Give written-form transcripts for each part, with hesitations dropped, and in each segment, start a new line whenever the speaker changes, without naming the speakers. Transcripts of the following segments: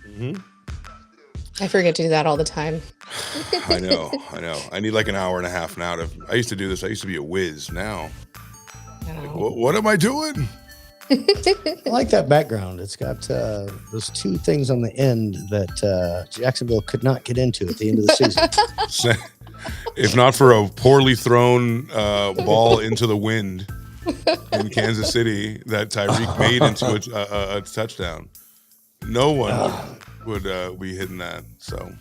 Hmm.
I forget to do that all the time.
I know. I need like an hour and a half now to. I used to do this. I used to be a whiz. Now,
I
like,
know.
what am I doing?
I like that background. It's got those two things on the end that Jacksonville could not get into at the end of the season.
If not for a poorly thrown ball into the wind in Kansas City that Tyreek made into a touchdown, no one would be hitting that. So,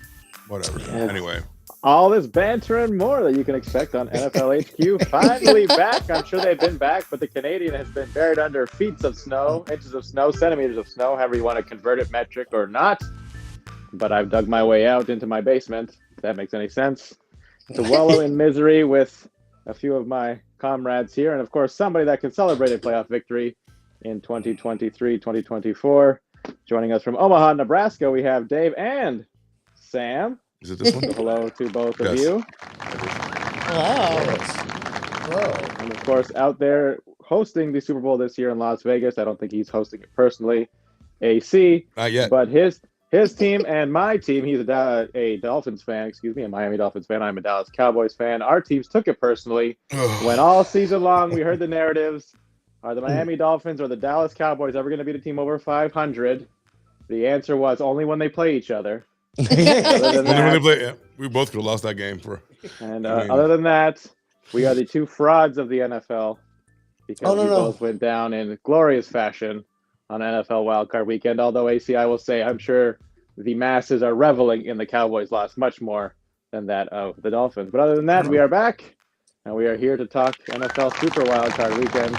whatever.
Yes.
Anyway.
All this banter and more that you can expect on NFL HQ. Finally back. I'm sure they've been back, but the Canadian has been buried under feet of snow, inches of snow, centimeters of snow, however you want to convert it, metric or not. But I've dug my way out into my basement, if that makes any sense, to wallow in misery with a few of my comrades here. And of course, somebody that can celebrate a playoff victory in 2023, 2024. Joining us from Omaha, Nebraska, we have Dave and Sam.
Is it this one?
So hello to both of
Yes.
you.
Hello.
Whoa.
And of course, out there hosting the Super Bowl this year in Las Vegas. I don't think he's hosting it personally, AC.
Not yet.
But his team and my team, he's a Dolphins fan, a Miami Dolphins fan. I'm a Dallas Cowboys fan. Our teams took it personally. When all season long we heard the narratives, are the Miami Dolphins or the Dallas Cowboys ever going to be the team over 500? The answer was only when they play each other. Other than
Only when they
that,
play, yeah, we both could have lost that game for.
and
I mean-
other than that, we are the two frauds of the NFL because
Oh, no,
we
no.
both went down in glorious fashion on NFL wildcard weekend. Although AC, I will say, I'm sure the masses are reveling in the Cowboys' loss much more than that of the Dolphins. But other than that, we are back, and we are here to talk NFL Super Wildcard weekend.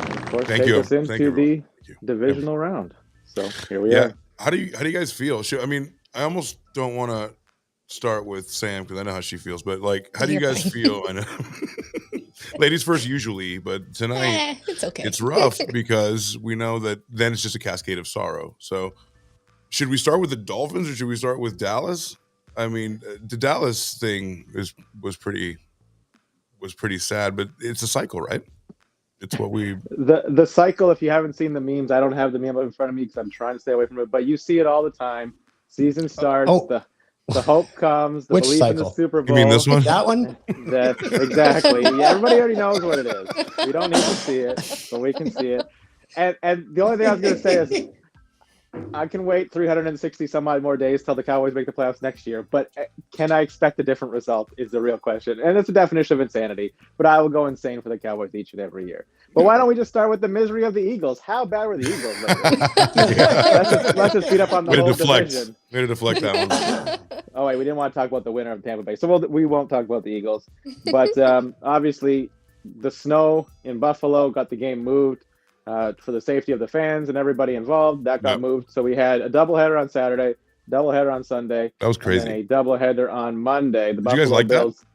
And of course,
Thank
take
you.
us
Thank
into
you,
the
Thank you.
divisional round. So here we
Yeah.
are.
How do you guys feel? I mean, I almost don't want to start with Sam because I know how she feels, but like, how do you
You're
guys
fine.
feel? I know, ladies first usually, but tonight
It's okay.
it's rough because we know that then it's just a cascade of sorrow. So, should we start with the Dolphins or should we start with Dallas? I mean, the Dallas thing was pretty sad, but it's a cycle, right? It's what we.
The cycle, if you haven't seen the memes, I don't have the meme up in front of me because I'm trying to stay away from it, but you see it all the time. Season starts,
Oh.
the hope comes, the
Which
belief in the
cycle?
Super
You
Bowl.
mean this one?
That one?
That exactly. Yeah, everybody already knows what it is. We don't need to see it, but we can see it. And the only thing I was gonna say is I can wait 360 some odd more days till the Cowboys make the playoffs next year, but can I expect a different result is the real question. And it's a definition of insanity, but I will go insane for the Cowboys each and every year. But why don't we just start with the misery of the Eagles? How bad were the Eagles lately? let's just beat up on the
Way to
whole
deflect.
division.
Way to deflect that one.
Oh wait, we didn't want to talk about the winner of Tampa Bay, so we won't talk about the Eagles. But obviously, the snow in Buffalo got the game moved for the safety of the fans and everybody involved. That got
Yep.
moved, so we had a doubleheader on Saturday, doubleheader on Sunday,
That was
and
crazy.
then a doubleheader on Monday. The
Did you guys
Buffalo
like that?
Bills.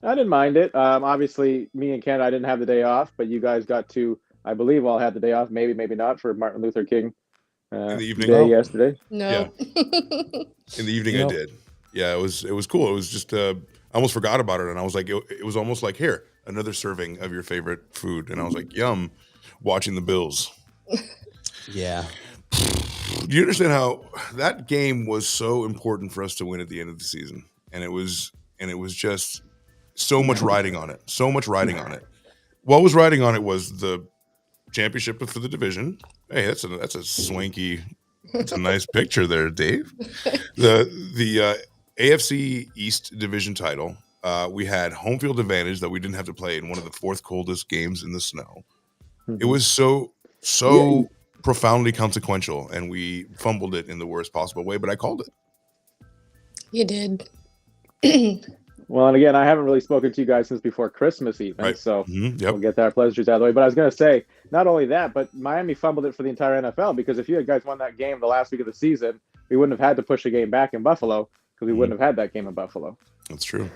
I didn't mind it. Obviously, me and Ken, I didn't have the day off, but you guys got to, I believe, all had the day off. Maybe not for Martin Luther King
In the evening?
Day
Oh.
yesterday.
No.
In the evening,
Yep.
I did. Yeah, it was cool. It was just I almost forgot about it, and I was like, it was almost like, here, another serving of your favorite food, and I was like, yum, watching the Bills.
Yeah.
Do you understand how that game was so important for us to win at the end of the season, and it was just so much riding on it, What was riding on it was the championship for the division. Hey, that's a swanky. That's a nice picture there, Dave. The AFC East division title. We had home field advantage that we didn't have to play in one of the fourth coldest games in the snow. It was so
Yeah.
profoundly consequential, and we fumbled it in the worst possible way. But I called it.
You did.
Well, and again, I haven't really spoken to you guys since before Christmas even,
Right.
so
Yep.
we'll get our pleasantries out of the way. But I was going to say, not only that, but Miami fumbled it for the entire NFL because if you guys won that game the last week of the season, we wouldn't have had to push a game back in Buffalo because we wouldn't have had that game in Buffalo.
That's true.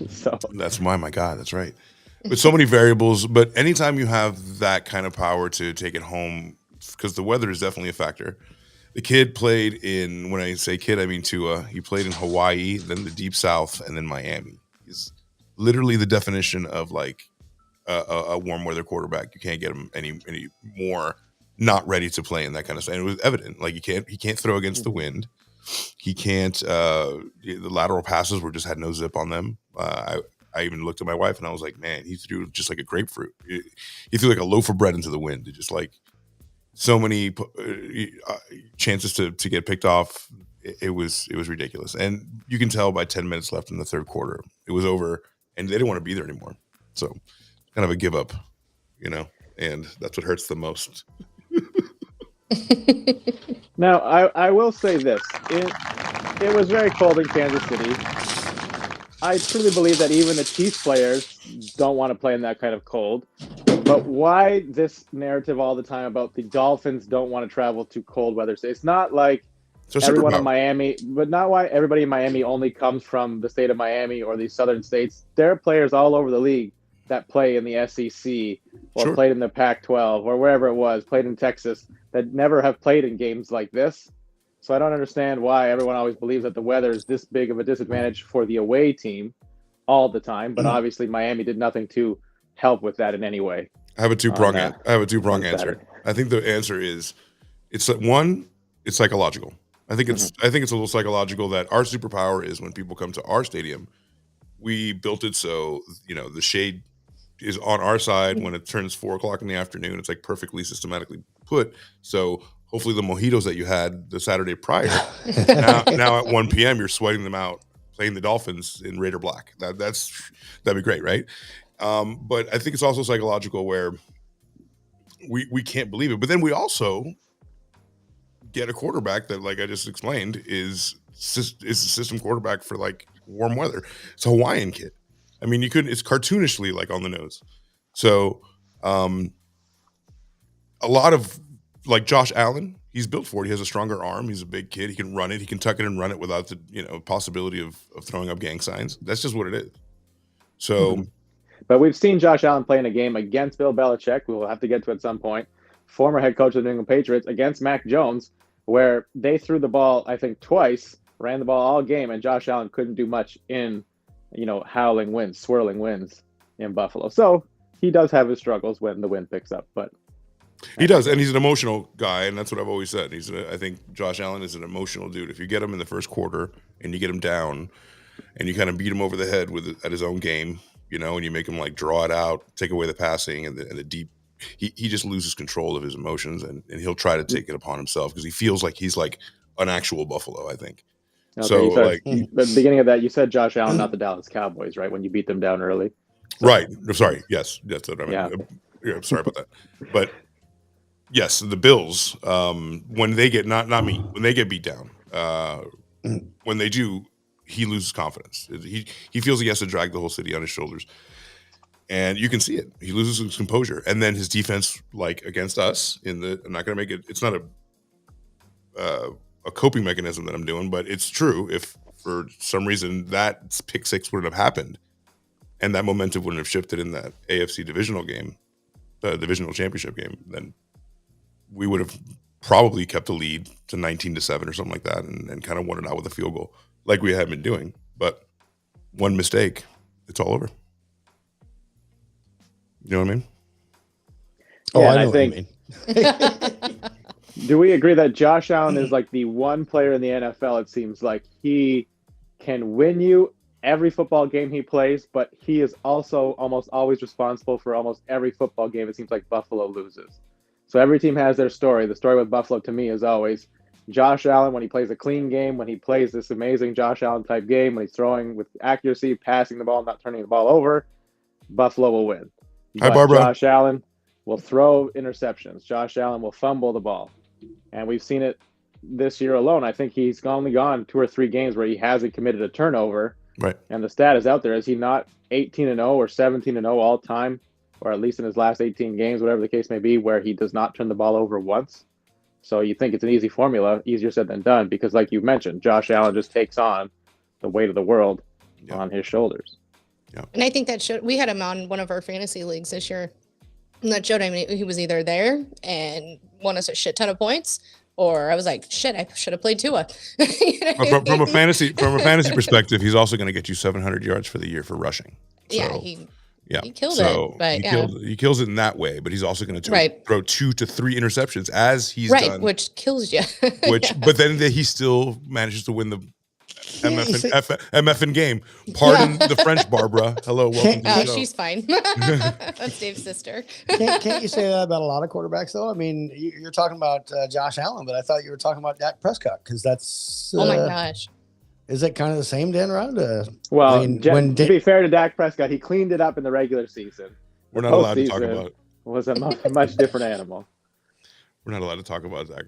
So
That's my God. That's right. But so many variables. But anytime you have that kind of power to take it home, because the weather is definitely a factor. The kid played in, when I say kid, I mean Tua. He played in Hawaii, then the Deep South, and then Miami. He's literally the definition of like a warm weather quarterback. You can't get him any more not ready to play in that kind of stuff. And it was evident. Like he can't throw against the wind. He can't. The lateral passes had no zip on them. I even looked at my wife and I was like, man, he threw just like a grapefruit. He threw like a loaf of bread into the wind. It just like so many chances to get picked off. It was ridiculous. And you can tell by 10 minutes left in the third quarter, it was over and they didn't want to be there anymore. So kind of a give up, and that's what hurts the most.
Now, I will say this. It was very cold in Kansas City. I truly believe that even the Chiefs players don't want to play in that kind of cold. But why this narrative all the time about the Dolphins don't want to travel to cold weather? It's not like everyone in Miami, but not why everybody in Miami only comes from the state of Miami or these southern states. There are players all over the league that play in the SEC or played in the Pac-12 or wherever it was, played in Texas, that never have played in games like this. So I don't understand why everyone always believes that the weather is this big of a disadvantage for the away team all the time. But obviously Miami did nothing to help with that in any way.
I have a two-prong answer. I think the answer is it's psychological. I think it's a little psychological that our superpower is when people come to our stadium, we built it so, the shade is on our side when it turns 4:00 in the afternoon. It's like perfectly systematically put. So hopefully the mojitos that you had the Saturday prior, now at 1 p.m. you're sweating them out playing the Dolphins in Raider black. That'd be great, right? But I think it's also psychological where we can't believe it. But then we also get a quarterback that, like I just explained, is a system quarterback for like warm weather. It's a Hawaiian kid. I mean, it's cartoonishly like on the nose. So a lot of like Josh Allen, he's built for it. He has a stronger arm. He's a big kid. He can run it. He can tuck it and run it without the possibility of throwing up gang signs. That's just what it is. So,
but we've seen Josh Allen play in a game against Bill Belichick. We'll have to get to at some point. Former head coach of the New England Patriots against Mac Jones, where they threw the ball, I think, twice, ran the ball all game, and Josh Allen couldn't do much in, howling winds, swirling winds in Buffalo. So he does have his struggles when the wind picks up, but
he does, and he's an emotional guy, and that's what I've always said. I think Josh Allen is an emotional dude. If you get him in the first quarter and you get him down, and you kind of beat him over the head at his own game, and you make him like draw it out, take away the passing and the deep. He just loses control of his emotions, and he'll try to take it upon himself because he feels like he's like an actual Buffalo, I think.
Okay,
so
the beginning of that, you said Josh Allen, not the Dallas Cowboys, right? When you beat them down early.
So, right. Sorry. Yes. That's what I mean. Yeah. Sorry about that. But yes, the Bills, when they get not me, when they get beat down, when they do, he loses confidence. He feels he has to drag the whole city on his shoulders. And you can see it. He loses his composure. And then his defense, like against us, I'm not going to make it. It's not a coping mechanism that I'm doing, but it's true. If for some reason that pick six wouldn't have happened and that momentum wouldn't have shifted in that AFC divisional game, the divisional championship game, then we would have probably kept the lead to 19-7 or something like that and kind of won it out with a field goal like we had been doing. But one mistake, it's all over. You know what I mean?
Oh, I know what I mean.
Do we agree that Josh Allen is like the one player in the NFL, it seems like he can win you every football game he plays, but he is also almost always responsible for almost every football game it seems like Buffalo loses. So every team has their story. The story with Buffalo to me is always Josh Allen when he plays a clean game, when he plays this amazing Josh Allen type game, when he's throwing with accuracy, passing the ball, not turning the ball over, Buffalo will win.
Hi, Barbara.
Josh Allen will throw interceptions. Josh Allen will fumble the ball. And we've seen it this year alone. I think he's only gone 2 or 3 games where he hasn't committed a turnover.
Right.
And the stat is out there. Is he not 18-0 or 17-0 all time, or at least in his last 18 games, whatever the case may be, where he does not turn the ball over once? So you think it's an easy formula, easier said than done, because like you mentioned, Josh Allen just takes on the weight of the world on his shoulders.
Yeah. And I think that showed, we had him on one of our fantasy leagues this year. And that showed, I mean, he was either there and won us a shit ton of points, or I was like, shit, I should have played Tua.
From a fantasy perspective, he's also going to get you 700 yards for the year for rushing. So,
yeah,
Yeah,
He killed
so
it, but
he kills it in that way, but he's also going to
Right.
throw 2 to 3 interceptions as he's
Right,
done.
which kills you.
But then he still manages to win the MF game.
Yeah.
Pardon the French, Barbara. Hello, welcome to the
Oh,
show.
she's fine. That's Dave's sister.
Can't you say that about a lot of quarterbacks, though? I mean, you're talking about Josh Allen, but I thought you were talking about Dak Prescott because that's.
Oh my gosh.
Is it kind of the same, Dan Rod?
Well,
I mean,
to be fair to Dak Prescott, he cleaned it up in the regular season.
We're not allowed to talk
Postseason
about it.
Was a much different animal.
We're not allowed to talk about Zach.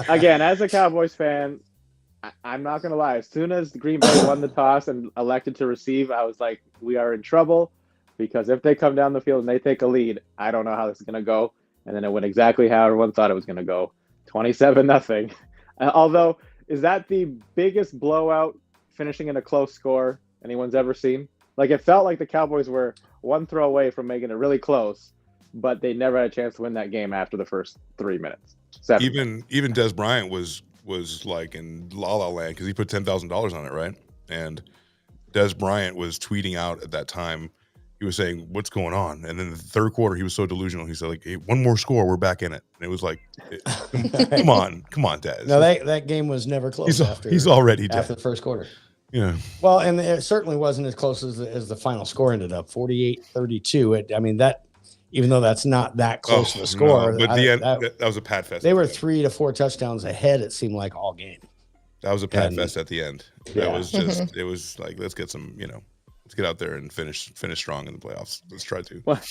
Again, as a Cowboys fan, I'm not going to lie. As soon as Green Bay won the toss and elected to receive, I was like, we are in trouble because if they come down the field and they take a lead, I don't know how this is going to go. And then it went exactly how everyone thought it was going to go, 27-0. Although, is that the biggest blowout finishing in a close score anyone's ever seen? Like, it felt like the Cowboys were one throw away from making it really close, but they never had a chance to win that game after the first 3 minutes.
Even Des Bryant was like in La La Land because he put $10,000 on it, right? And Des Bryant was tweeting out at that time. He was saying, "What's going on?" And then the third quarter, he was so delusional. He said, "Like, hey, one more score, we're back in it." And it was like, "Come on, Des."
No, that game was never close.
He's already dead
after the first quarter.
Yeah.
Well, and it certainly wasn't as close as the final score ended up, 48-32. I mean, that even though that's not that close to the score,
no, but the end that was a pad fest.
They were 3 to 4 touchdowns ahead. It seemed like all game.
That was a pad fest at the end.
Yeah.
That was just it was like, let's get some, let's get out there and finish strong in the playoffs. Let's try to.
Well,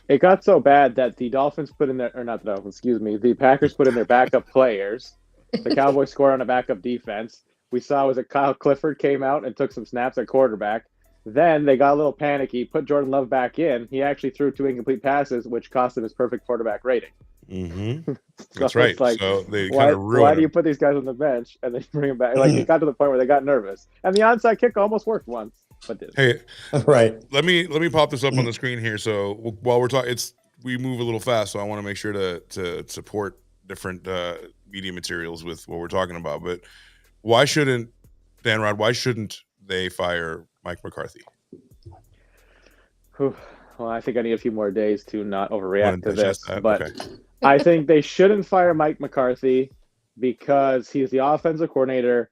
it got so bad that the Dolphins put in their, or not the Dolphins, excuse me, the Packers put in their backup players. The Cowboys scored on a backup defense. We saw was that Kyle Clifford came out and took some snaps at quarterback. Then they got a little panicky, put Jordan Love back in. He actually threw 2 incomplete passes, which cost him his perfect quarterback rating.
Mm-hmm.
So
That's right.
Like,
so they kind of ruined
why do you put these guys on the bench and then bring them back? Like, it got to the point where they got nervous. And the onside kick almost worked once, but didn't.
Hey,
right.
Let me pop this up on the screen here. So while we're talking, we move a little fast, so I want to make sure to support different media materials with what we're talking about. But why shouldn't they fire Mike McCarthy?
Well, I think I need a few more days to not overreact to this, but
okay.
I think they shouldn't fire Mike McCarthy because he's the offensive coordinator.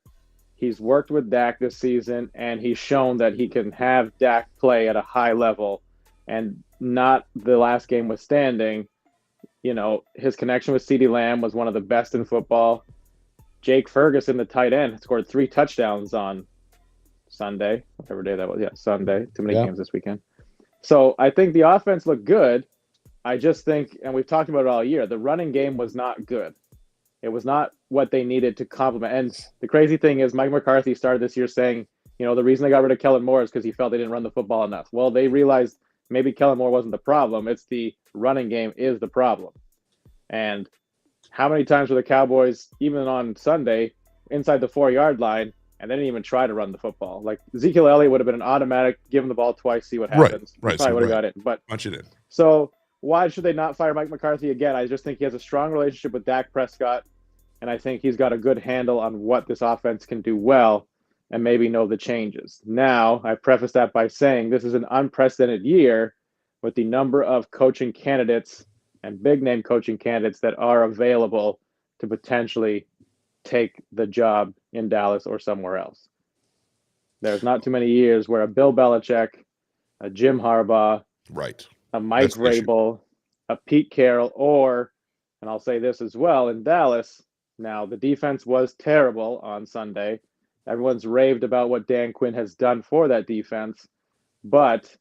He's worked with Dak this season, and he's shown that he can have Dak play at a high level, and not the last game withstanding. His connection with CeeDee Lamb was one of the best in football. Jake Ferguson, the tight end, scored 3 touchdowns on Sunday, whatever day that was. Yeah, Sunday. Too many games this weekend. So I think the offense looked good. I just think, and we've talked about it all year, the running game was not good. It was not what they needed to complement. And the crazy thing is Mike McCarthy started this year saying, the reason they got rid of Kellen Moore is because he felt they didn't run the football enough. Well, they realized maybe Kellen Moore wasn't the problem. It's the running game is the problem. And how many times were the Cowboys, even on Sunday, inside the 4-yard line, and they didn't even try to run the football? Like, Ezekiel Elliott would have been an automatic, give him the ball twice, see what happens.
Right.
He probably would have got it. But
punch it in.
So why should they not fire Mike McCarthy again? I just think he has a strong relationship with Dak Prescott, and I think he's got a good handle on what this offense can do well and maybe know the changes. Now, I preface that by saying this is an unprecedented year with the number of coaching candidates and big-name coaching candidates that are available to potentially take the job in Dallas or somewhere else. There's not too many years where a Bill Belichick, a Jim Harbaugh,
right,
a Mike Vrabel, a Pete Carroll, or, and I'll say this as well, in Dallas, now the defense was terrible on Sunday. Everyone's raved about what Dan Quinn has done for that defense, but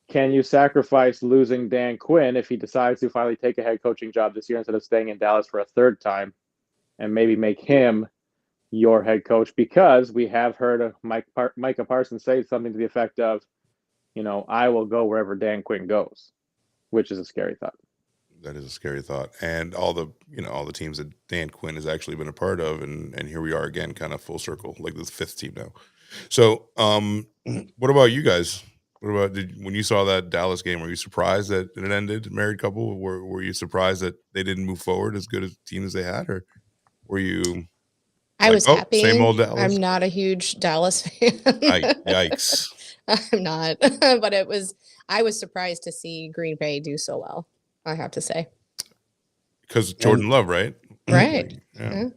can you sacrifice losing Dan Quinn if he decides to finally take a head coaching job this year instead of staying in Dallas for a third time and maybe make him your head coach? Because we have heard Micah Parsons say something to the effect of, I will go wherever Dan Quinn goes, which is a scary thought.
That is a scary thought. And all the teams that Dan Quinn has actually been a part of, and here we are again, kind of full circle, like the 5th team now. So what about you guys? What about when you saw that Dallas game? Were you surprised that it ended? Married couple, were you surprised that they didn't move forward as good a team as they had, or were you?
I was happy.
Same old Dallas.
I'm not a huge Dallas fan.
Yikes.
I'm not, but I was surprised to see Green Bay do so well. I have to say.
Because Jordan Love, right?
Right.
Yeah.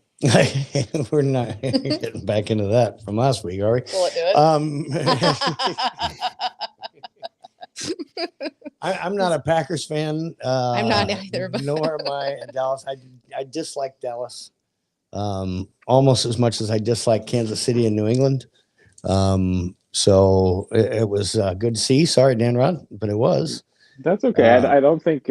We're not getting back into that from last week, are we?
Will it do it?
I'm not a Packers fan.
I'm not either. But
Nor am I a Dallas. I dislike Dallas almost as much as I dislike Kansas City and New England. So it was good to see. Sorry, Dan Rod, but it was.
That's okay. I don't think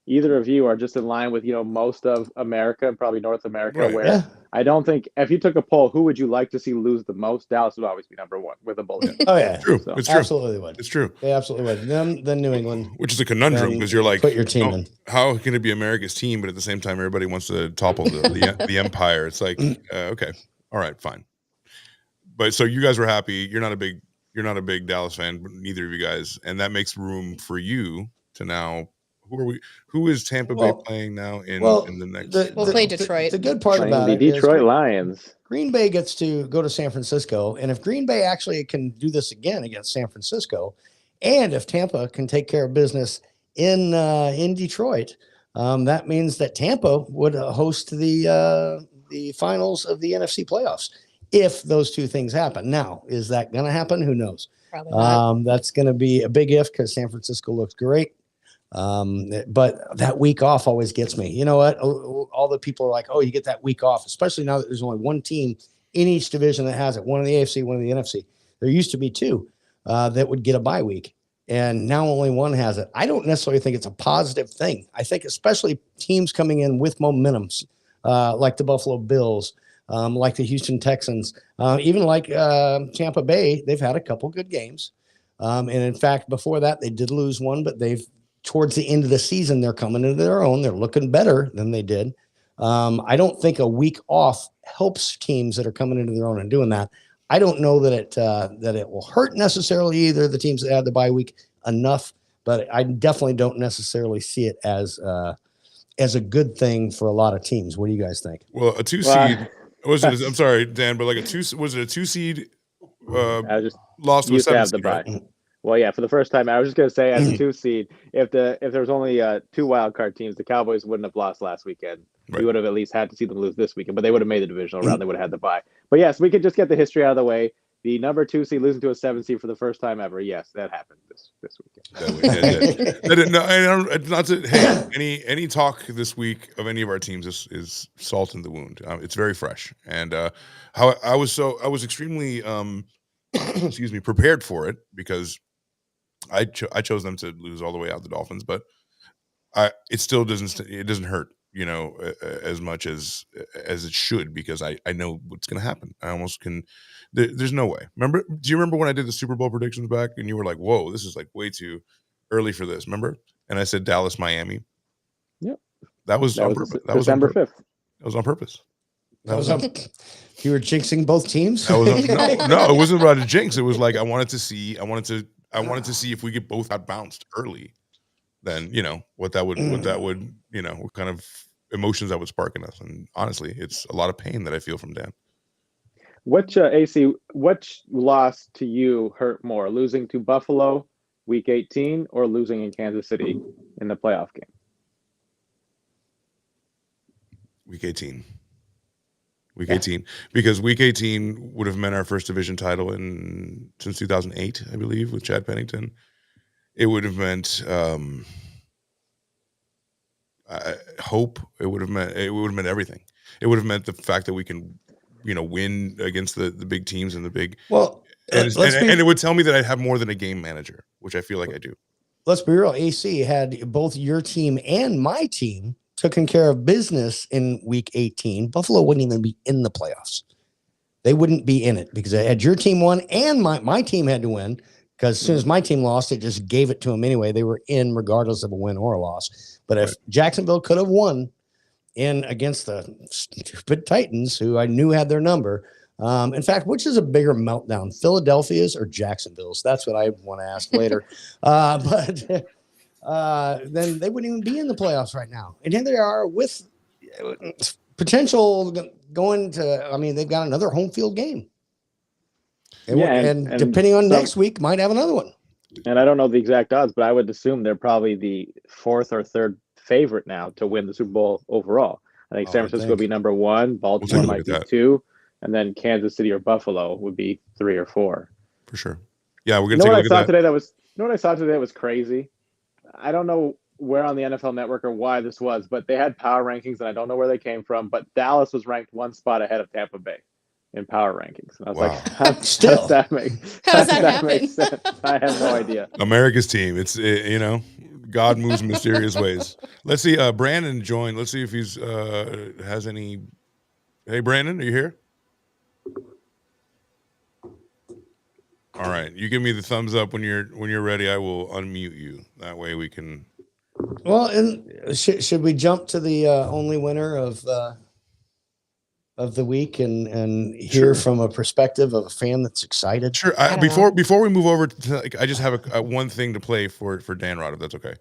either of you are just in line with most of America and probably North America,
Right.
where I don't think if you took a poll, who would you like to see lose the most? Dallas would always be number one with a bullet.
Oh yeah,
True.
So,
It's true.
absolutely would.
It's true.
They absolutely would. Then New England,
Which is a conundrum because you're like,
put your team in.
how can it be America's team, but at the same time everybody wants to topple the empire? It's like, okay, all right, fine. But so you guys were happy. You're not a big Dallas fan, but neither of you guys, and that makes room for you to now. Who is Tampa Bay playing now in the next?
We'll play Detroit.
The good part
playing
about
the
it is
Detroit Lions.
Green Bay gets to go to San Francisco, and if Green Bay actually can do this again against San Francisco, and if Tampa can take care of business in Detroit, that means that Tampa would host the finals of the NFC playoffs if those two things happen. Now, is that going to happen? Who knows?
Probably not.
That's going to be a big if because San Francisco looks great. But that week off always gets me. You know what? All the people are like, oh, you get that week off, especially now that there's only one team in each division that has it, one in the AFC, one in the NFC. There used to be two that would get a bye week, and now only one has it. I don't necessarily think it's a positive thing. I think especially teams coming in with momentums, like the Buffalo Bills, like the Houston Texans, even like Tampa Bay, they've had a couple good games. And in fact, before that, they did lose one, but towards the end of the season, they're coming into their own. They're looking better than they did. I don't think a week off helps teams that are coming into their own and doing that. I don't know that it will hurt necessarily either the teams that had the bye week enough, but I definitely don't necessarily see it as a good thing for a lot of teams. What do you guys think?
Well, a 2 seed I'm sorry, Dan, but like was it a 2 seed? Lost to a 7 seed, right?
Well, yeah, for the first time, I was just going to say as a 2 seed, if there was only 2 wild card teams, the Cowboys wouldn't have lost last weekend. Right. We would have at least had to see them lose this weekend, but they would have made the divisional round. They would have had the bye. But yes, we could just get the history out of the way. The number 2 seed losing to a 7 seed for the first time ever. Yes, that happened this weekend.
Any talk this week of any of our teams is salt in the wound. It's very fresh, and how I was extremely prepared for it because I chose them to lose all the way out, the Dolphins, but it still doesn't hurt, as much as it should, because I know what's going to happen. I almost can. There's no way. Do you remember when I did the Super Bowl predictions back, and you were like, "Whoa, this is like way too early for this"? Remember? And I said Dallas, Miami.
Yep.
That was on purpose. That was
December 5th.
That was on purpose.
You were jinxing both teams.
No, it wasn't about a jinx. It was like I wanted to see if we get both got bounced early. Then what kind of emotions that would spark in us. And honestly, it's a lot of pain that I feel from Dan.
Which loss to you hurt more, losing to Buffalo week 18 or losing in Kansas City in the playoff game?
Week 18. Week 18, because week 18 would have meant our first division title since 2008, I believe, with Chad Pennington. It would have meant hope. It would have meant everything. It would have meant the fact that we can, win against the big teams and the big.
Well,
and it would tell me that I'd have more than a game manager, which I feel like I do.
Let's be real. AC had both your team and my team taking care of business in week 18. Buffalo wouldn't even be in the playoffs. They wouldn't be in it because I had your team won and my team had to win, because as soon as my team lost, it just gave it to them anyway. They were in regardless of a win or a loss. But if Jacksonville could have won against the stupid Titans, who I knew had their number, in fact, which is a bigger meltdown, Philadelphia's or Jacksonville's? That's what I want to ask later. But then they wouldn't even be in the playoffs right now. And here they are with potential going to. I mean, they've got another home field game. And depending on next week, might have another one.
And I don't know the exact odds, but I would assume they're probably the 4th or 3rd favorite now to win the Super Bowl overall. I think San Francisco will be number 1, Baltimore might be 2, and then Kansas City or Buffalo would be 3 or 4.
For sure. Yeah, we're gonna
take
a look at that.
You know what I saw today that was crazy? I don't know where on the NFL Network or why this was, but they had power rankings, and I don't know where they came from, but Dallas was ranked 1 spot ahead of Tampa Bay in power rankings. And I was like, how does that make sense? I have no idea.
America's team. It's, God moves in mysterious ways. Let's see. Brandon joined. Let's see if he's has any. Hey, Brandon, are you here? All right. You give me the thumbs up when you're ready. I will unmute you. That way we can.
Well, and should we jump to the only winner of the week and hear from a perspective of a fan that's excited?
Sure. Before we move over to, I just have a one thing to play for Dan Rod, if that's okay.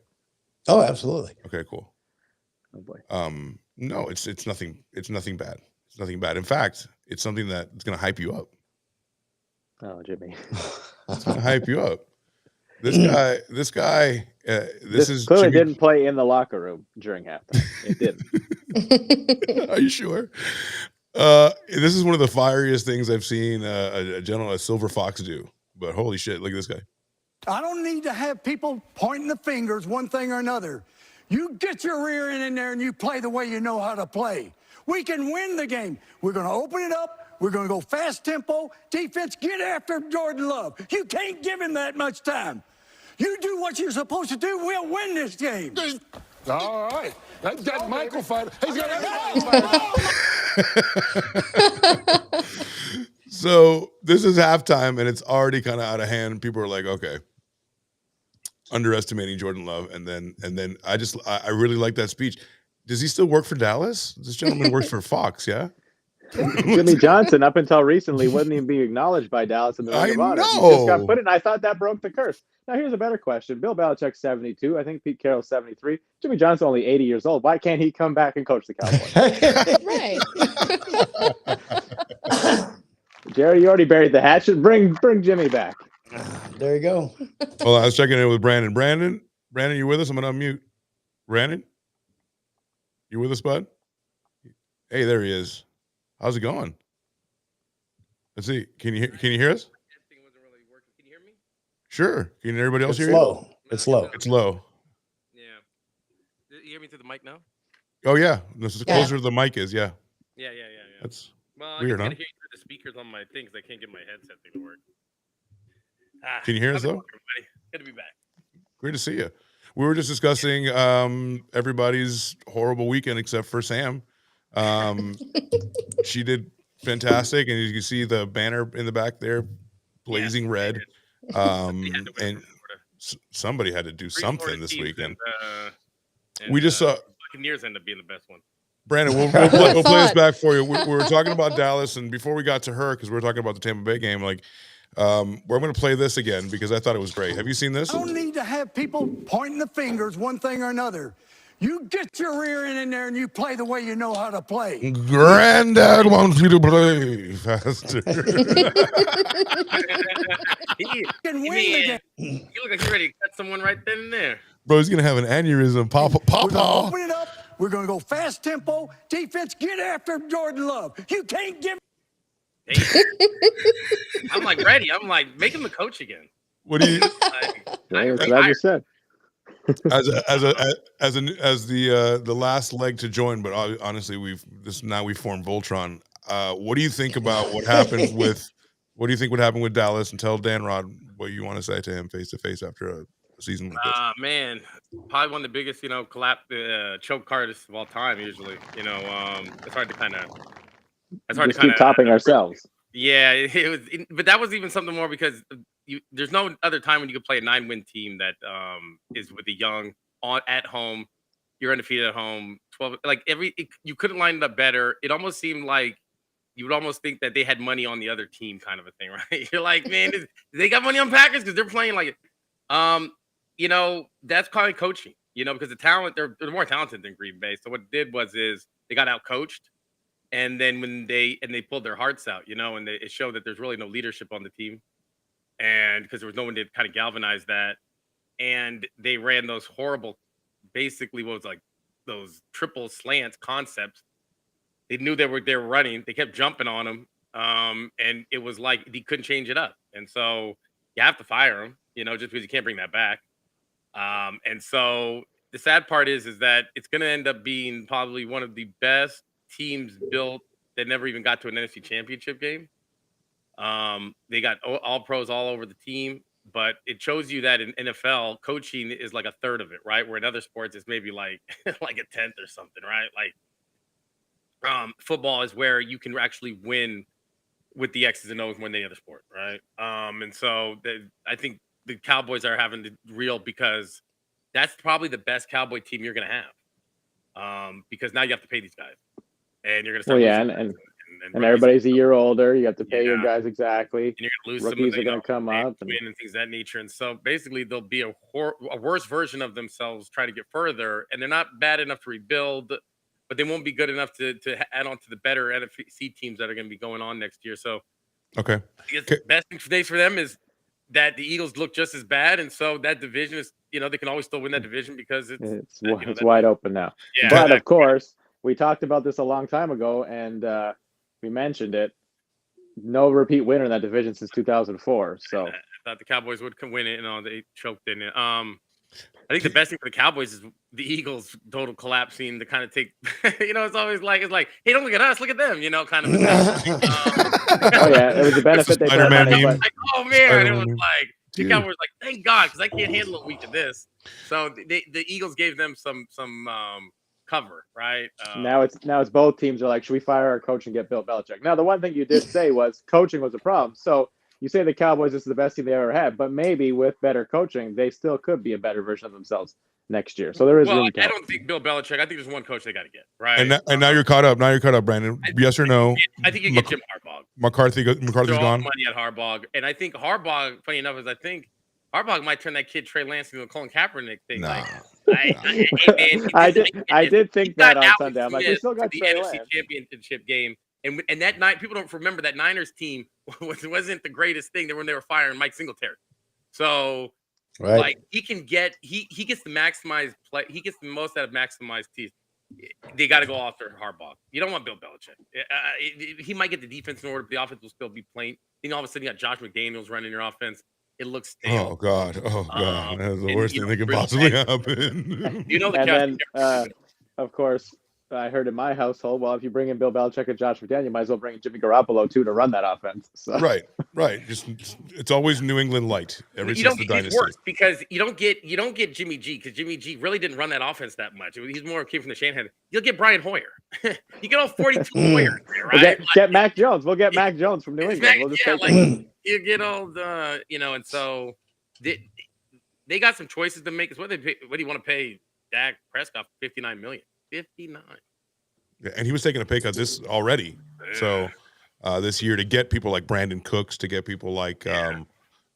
Oh, absolutely.
Okay, cool.
Oh boy.
No, it's nothing. It's nothing bad. It's nothing bad. In fact, it's something that's going to hype you up.
Oh, Jimmy.
It's going to hype you up. This guy. This
clearly didn't play in the locker room during halftime. It
didn't. Are you sure? This is one of the fieriest things I've seen a silver fox do. But holy shit, look at this guy.
I don't need to have people pointing the fingers one thing or another. You get your rear end in there and you play the way you know how to play. We can win the game. We're going to open it up. We're going to go fast tempo. Defense, get after Jordan Love. You can't give him that much time. You do what you're supposed to do, we'll win this game.
All right. That's got Michael fired. He's got everybody fired.
So this is halftime, and it's already kind of out of hand. People are like, okay, underestimating Jordan Love. And then I really like that speech. Does he still work for Dallas? This gentleman works for Fox, yeah?
Jimmy Johnson, up until recently, wasn't even being acknowledged by Dallas in the Ring of Honor. He just got put in. I thought that broke the curse. Now, here's a better question. Bill Belichick's 72. I think Pete Carroll's 73. Jimmy Johnson only 80 years old. Why can't he come back and coach the Cowboys?
Right.
Jerry, you already buried the hatchet. Bring Jimmy back.
There you go.
Well, I was checking in with Brandon. Brandon, you with us? I'm going to unmute. Brandon? You with us, bud? Hey, there he is. How's it going? Let's see. Can you hear us?
Can you hear me?
Sure. Can everybody else hear
you?
It's low. It's low.
Yeah. You hear me through the mic now?
Oh yeah. This is closer to the mic is. Yeah.
Yeah.
That's
weird,
huh?
I can hear you through the speakers on my things. I can't get my headset thing to work.
Can you hear us though?
Good to be back.
Great to see you. We were just discussing everybody's horrible weekend except for Sam. She did fantastic, and you can see the banner in the back there, blazing red. And somebody had to do something this weekend. We just saw
Buccaneers end up being the best one.
Brandon, we'll play this back for you. We were talking about Dallas, and before we got to her, because we were talking about the Tampa Bay game, we're going to play this again because I thought it was great. Have you seen this?
I don't need to have people pointing the fingers one thing or another. You get your rear end in there and you play the way you know how to play.
Granddad wants you to play faster.
You look like you're ready to cut someone right then and there.
Bro, he's going to have an aneurysm. Papa.
We're going to open it up. We're going to go fast tempo. Defense, get after Jordan Love. You can't give.
I'm like ready. I'm like, make him a coach again.
What do you?
That's what I just said.
As the last leg to join, but honestly, we formed Voltron. What do you think about what happened with? What do you think would happen with Dallas? And tell Dan Rod what you want to say to him face to face after a season like this.
Man, probably one of the biggest, choke artists of all time. Usually, it's hard to kind of. It's hard to
keep topping ourselves.
Yeah, it was, but that was even something more because there's no other time when you could play a 9-win team that is with the young at home. You're undefeated at home. 12, you couldn't line it up better. It almost seemed like you would almost think that they had money on the other team, kind of a thing, right? You're like, man, they got money on Packers because they're playing like, that's probably coaching, because the talent they're more talented than Green Bay. So what it did was they got out coached. And then when they pulled their hearts out, and it showed that there's really no leadership on the team, and because there was no one to kind of galvanize that, and they ran those horrible, basically what was like those triple slants concepts. They knew they were running. They kept jumping on them, and it was like he couldn't change it up. And so you have to fire him, just because you can't bring that back. And so the sad part is that it's going to end up being probably one of the best teams built that never even got to an NFC Championship game. They got all pros all over the team, but it shows you that in NFL coaching is like a third of it, right? Where in other sports it's maybe like like a tenth or something, right? Like football is where you can actually win with the X's and O's more than any other sport, right? And so I think the Cowboys are having to reel because that's probably the best Cowboy team you're going to have. Because now you have to pay these guys, and you're going to start.
Well, yeah, and everybody's a year older. You have to pay your guys exactly.
And you're going to lose
Rookies
some of
are going to come up
and things of that nature. And so basically, they'll be a worse version of themselves trying to get further. And they're not bad enough to rebuild, but they won't be good enough to add on to the better NFC teams that are going to be going on next year. So,
okay,
I guess the best thing for them is that the Eagles look just as bad, and so that division is, they can always still win that division because it's
wide open now.
Yeah,
but of course, we talked about this a long time ago, and we mentioned it. No repeat winner in that division since 2004. So
I thought the Cowboys would win it, and they choked in it. I think the best thing for the Cowboys is the Eagles' total collapsing to kind of take, it's always like, hey, don't look at us, look at them, kind of.
Oh yeah, it was a benefit they put on it,
like, oh man, it was like the Cowboys like, thank God, because I can't handle a week of this. So the Eagles gave them some cover, right?
Now it's both teams are like, should we fire our coach and get Bill Belichick? Now the one thing you did say was coaching was a problem. So you say the Cowboys, this is the best team they ever had, but maybe with better coaching, they still could be a better version of themselves next year. So there is room to
I don't think Bill Belichick. I think there's one coach they got to get, right?
And now you're caught up. Now you're caught up, Brandon. Yes or no?
I think you get Jim Harbaugh.
McCarthy's gone.
Money at Harbaugh, and I think Harbaugh. Funny enough, is I think Harbaugh might turn that kid Trey Lance into a Colin Kaepernick thing.
Nah.
I
did think that on Sunday. I'm like, we still got
the
Trey
NFC
Lance.
Championship game. And that night, people don't remember that Niners team wasn't the greatest thing when they were firing Mike Singletary. So, like, he gets the maximized play. He gets the most out of maximized teams. They got to go after Harbaugh. You don't want Bill Belichick. He might get the defense in order, but the offense will still be plain. Then all of a sudden, you got Josh McDaniels running your offense. It looks stale.
Oh God! That's the worst thing that can possibly happen.
And
then, of course, I heard in my household, well, if you bring in Bill Belichick and Josh McDaniels, you might as well bring in Jimmy Garoppolo too to run that offense. So.
Right. Just it's always New England light every since the dynasty.
Worse because you don't get Jimmy G because Jimmy G really didn't run that offense that much. He's more came from the Shanahan. You'll get Brian Hoyer. You get all 42 Hoyer, right?
Get Mac Jones. We'll get Mac Jones from New England. We'll just
you get all the and so they got some choices to make. What do you want to pay Dak Prescott? $59 million. 59.
And he was taking a pay cut this already. So this year to get people like Brandon Cooks, to get people like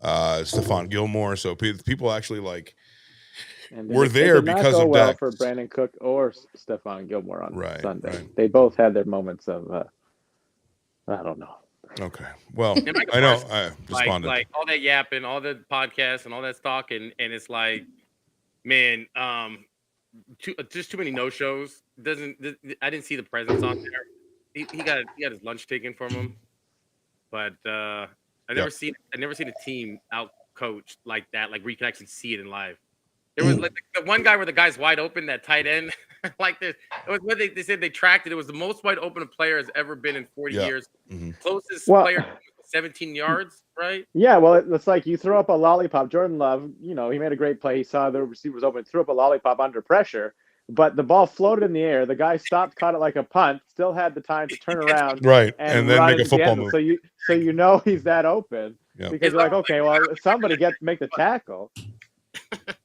Stephon Gilmore. So people actually were there because of that.
For Brandon Cook or Stephon Gilmore on Sunday.
Right.
They both had their moments of I don't know.
Okay. Well, I know. I responded.
Like all that yapping, all the podcasts and all that stock, and it's like, man, just too many no-shows. I didn't see the presence on there. He got his lunch taken from him, but I never seen a team out coached like that, like where you can actually see it in live. There was like the one guy where the guy's wide open, that tight end, like this. It was what they said they tracked it. It was the most wide open a player has ever been in 40 years. Mm-hmm. Closest player, 17 yards, right?
Yeah, well, it's like you throw up a lollipop. Jordan Love, he made a great play. He saw the receiver was open, threw up a lollipop under pressure, but the ball floated in the air. The guy stopped, caught it like a punt, still had the time to turn around,
and then make a football move.
So he's that open because you're like, okay, well, somebody make the tackle.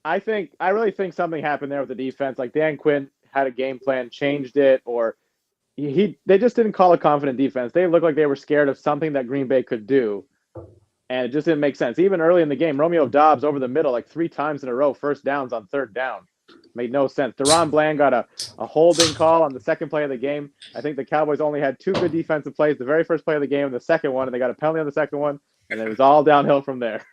I really think something happened there with the defense. Like Dan Quinn had a game plan, changed it, or they just didn't call a confident defense. They looked like they were scared of something that Green Bay could do, and it just didn't make sense. Even early in the game, Romeo Doubs over the middle like 3 times in a row, first downs on third down. Made no sense. Deron Bland got a holding call on the second play of the game. I think the Cowboys only had 2 good defensive plays, the very first play of the game and the second one, and they got a penalty on the second one, and it was all downhill from there.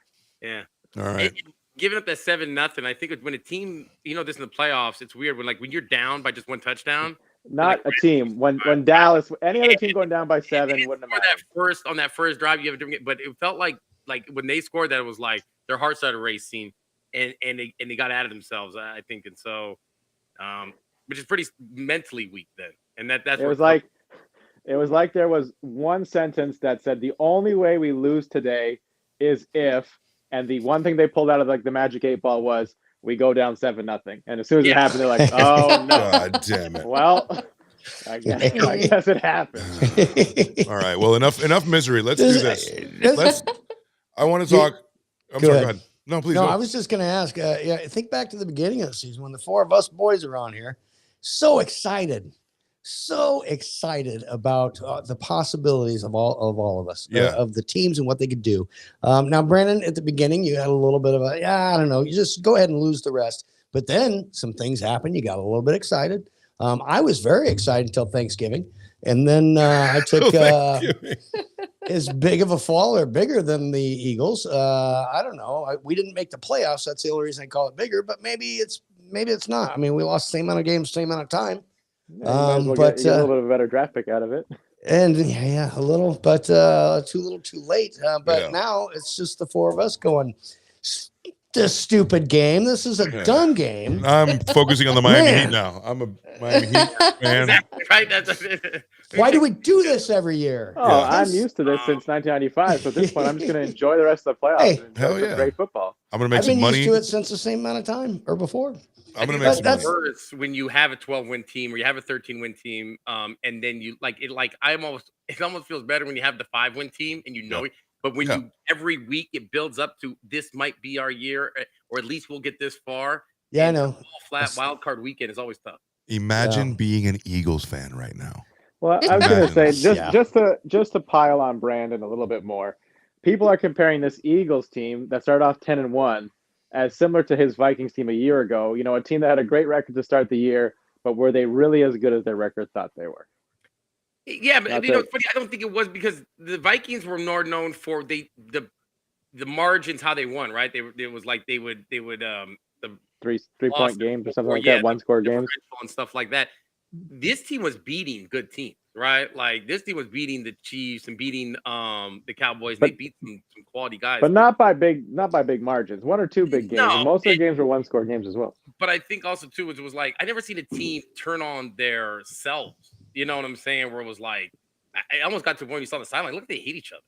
Yeah.
All right.
Giving up that 7-0, I think when a team, this in the playoffs, it's weird when you're down by just one touchdown.
Not a team. When Dallas, any other team going down by 7 wouldn't have mattered.
On that first drive, you have a different game, but it felt like when they scored that, it was like their heart started racing, and they got out of themselves, I think, and so, which is pretty mentally weak then, and that's
it was like there was one sentence that said the only way we lose today is if, and the one thing they pulled out of like the magic 8 ball was we go down 7-0, and as soon as it happened, they're like, oh no,
God damn it.
Well, I guess it happened.
All right. Well, enough misery. Let's do this. I want to talk. I'm sorry. Go ahead. No, please.
No,
go.
I was just going to ask. Think back to the beginning of the season when the 4 of us boys are on here. So excited about the possibilities of all of us, of the teams and what they could do. Now, Brandon, at the beginning, you had a little bit of I don't know. You just go ahead and lose the rest. But then some things happened. You got a little bit excited. I was very excited until Thanksgiving. And then I took as big of a fall or bigger than the Eagles. I don't know. We didn't make the playoffs. That's the only reason I call it bigger. But maybe it's not. I mean, we lost the same amount of games, same amount of time.
Yeah, but get a little bit of a better draft pick out of it.
And a little, but too late. But now it's just the 4 of us going, this stupid game. This is a dumb game.
I'm focusing on the Miami Heat now. I'm a Miami Heat fan.
Exactly right.
Why do we do this every year?
Oh, I'm used to this since 1995. So at this point, I'm just going to enjoy the rest of the playoffs and enjoy some great football.
I'm going to make
some
money.
I've been used to it since the same amount of time or before.
I'm going to make some money.
Worse when you have a 12-win team or you have a 13-win team, and then you it almost feels better when you have the 5-win team and it. But when you every week it builds up to this might be our year, or at least we'll get this far.
Yeah, I know.
Flat wild card weekend is always tough.
Imagine being an Eagles fan right now.
Well, I was going to say just to pile on Brandon a little bit more. People are comparing this Eagles team that started off 10-1 as similar to his Vikings team a year ago. A team that had a great record to start the year, but were they really as good as their record thought they were?
Yeah, but it's funny. I don't think it was because the Vikings were more known for the margins, how they won, right? They would the
3-point games or something like that, 1-score games
and stuff like that. This team was beating good teams, right? Like this team was beating the Chiefs and beating the Cowboys. They beat some quality guys,
but not by big margins. 1 or 2 big games.
No,
most of the games were 1-score games as well.
But I think also too it was like I never seen a team turn on their selves. You know what I'm saying? Where it was like, I almost got to the point you saw on the sideline. Look, they hate each other.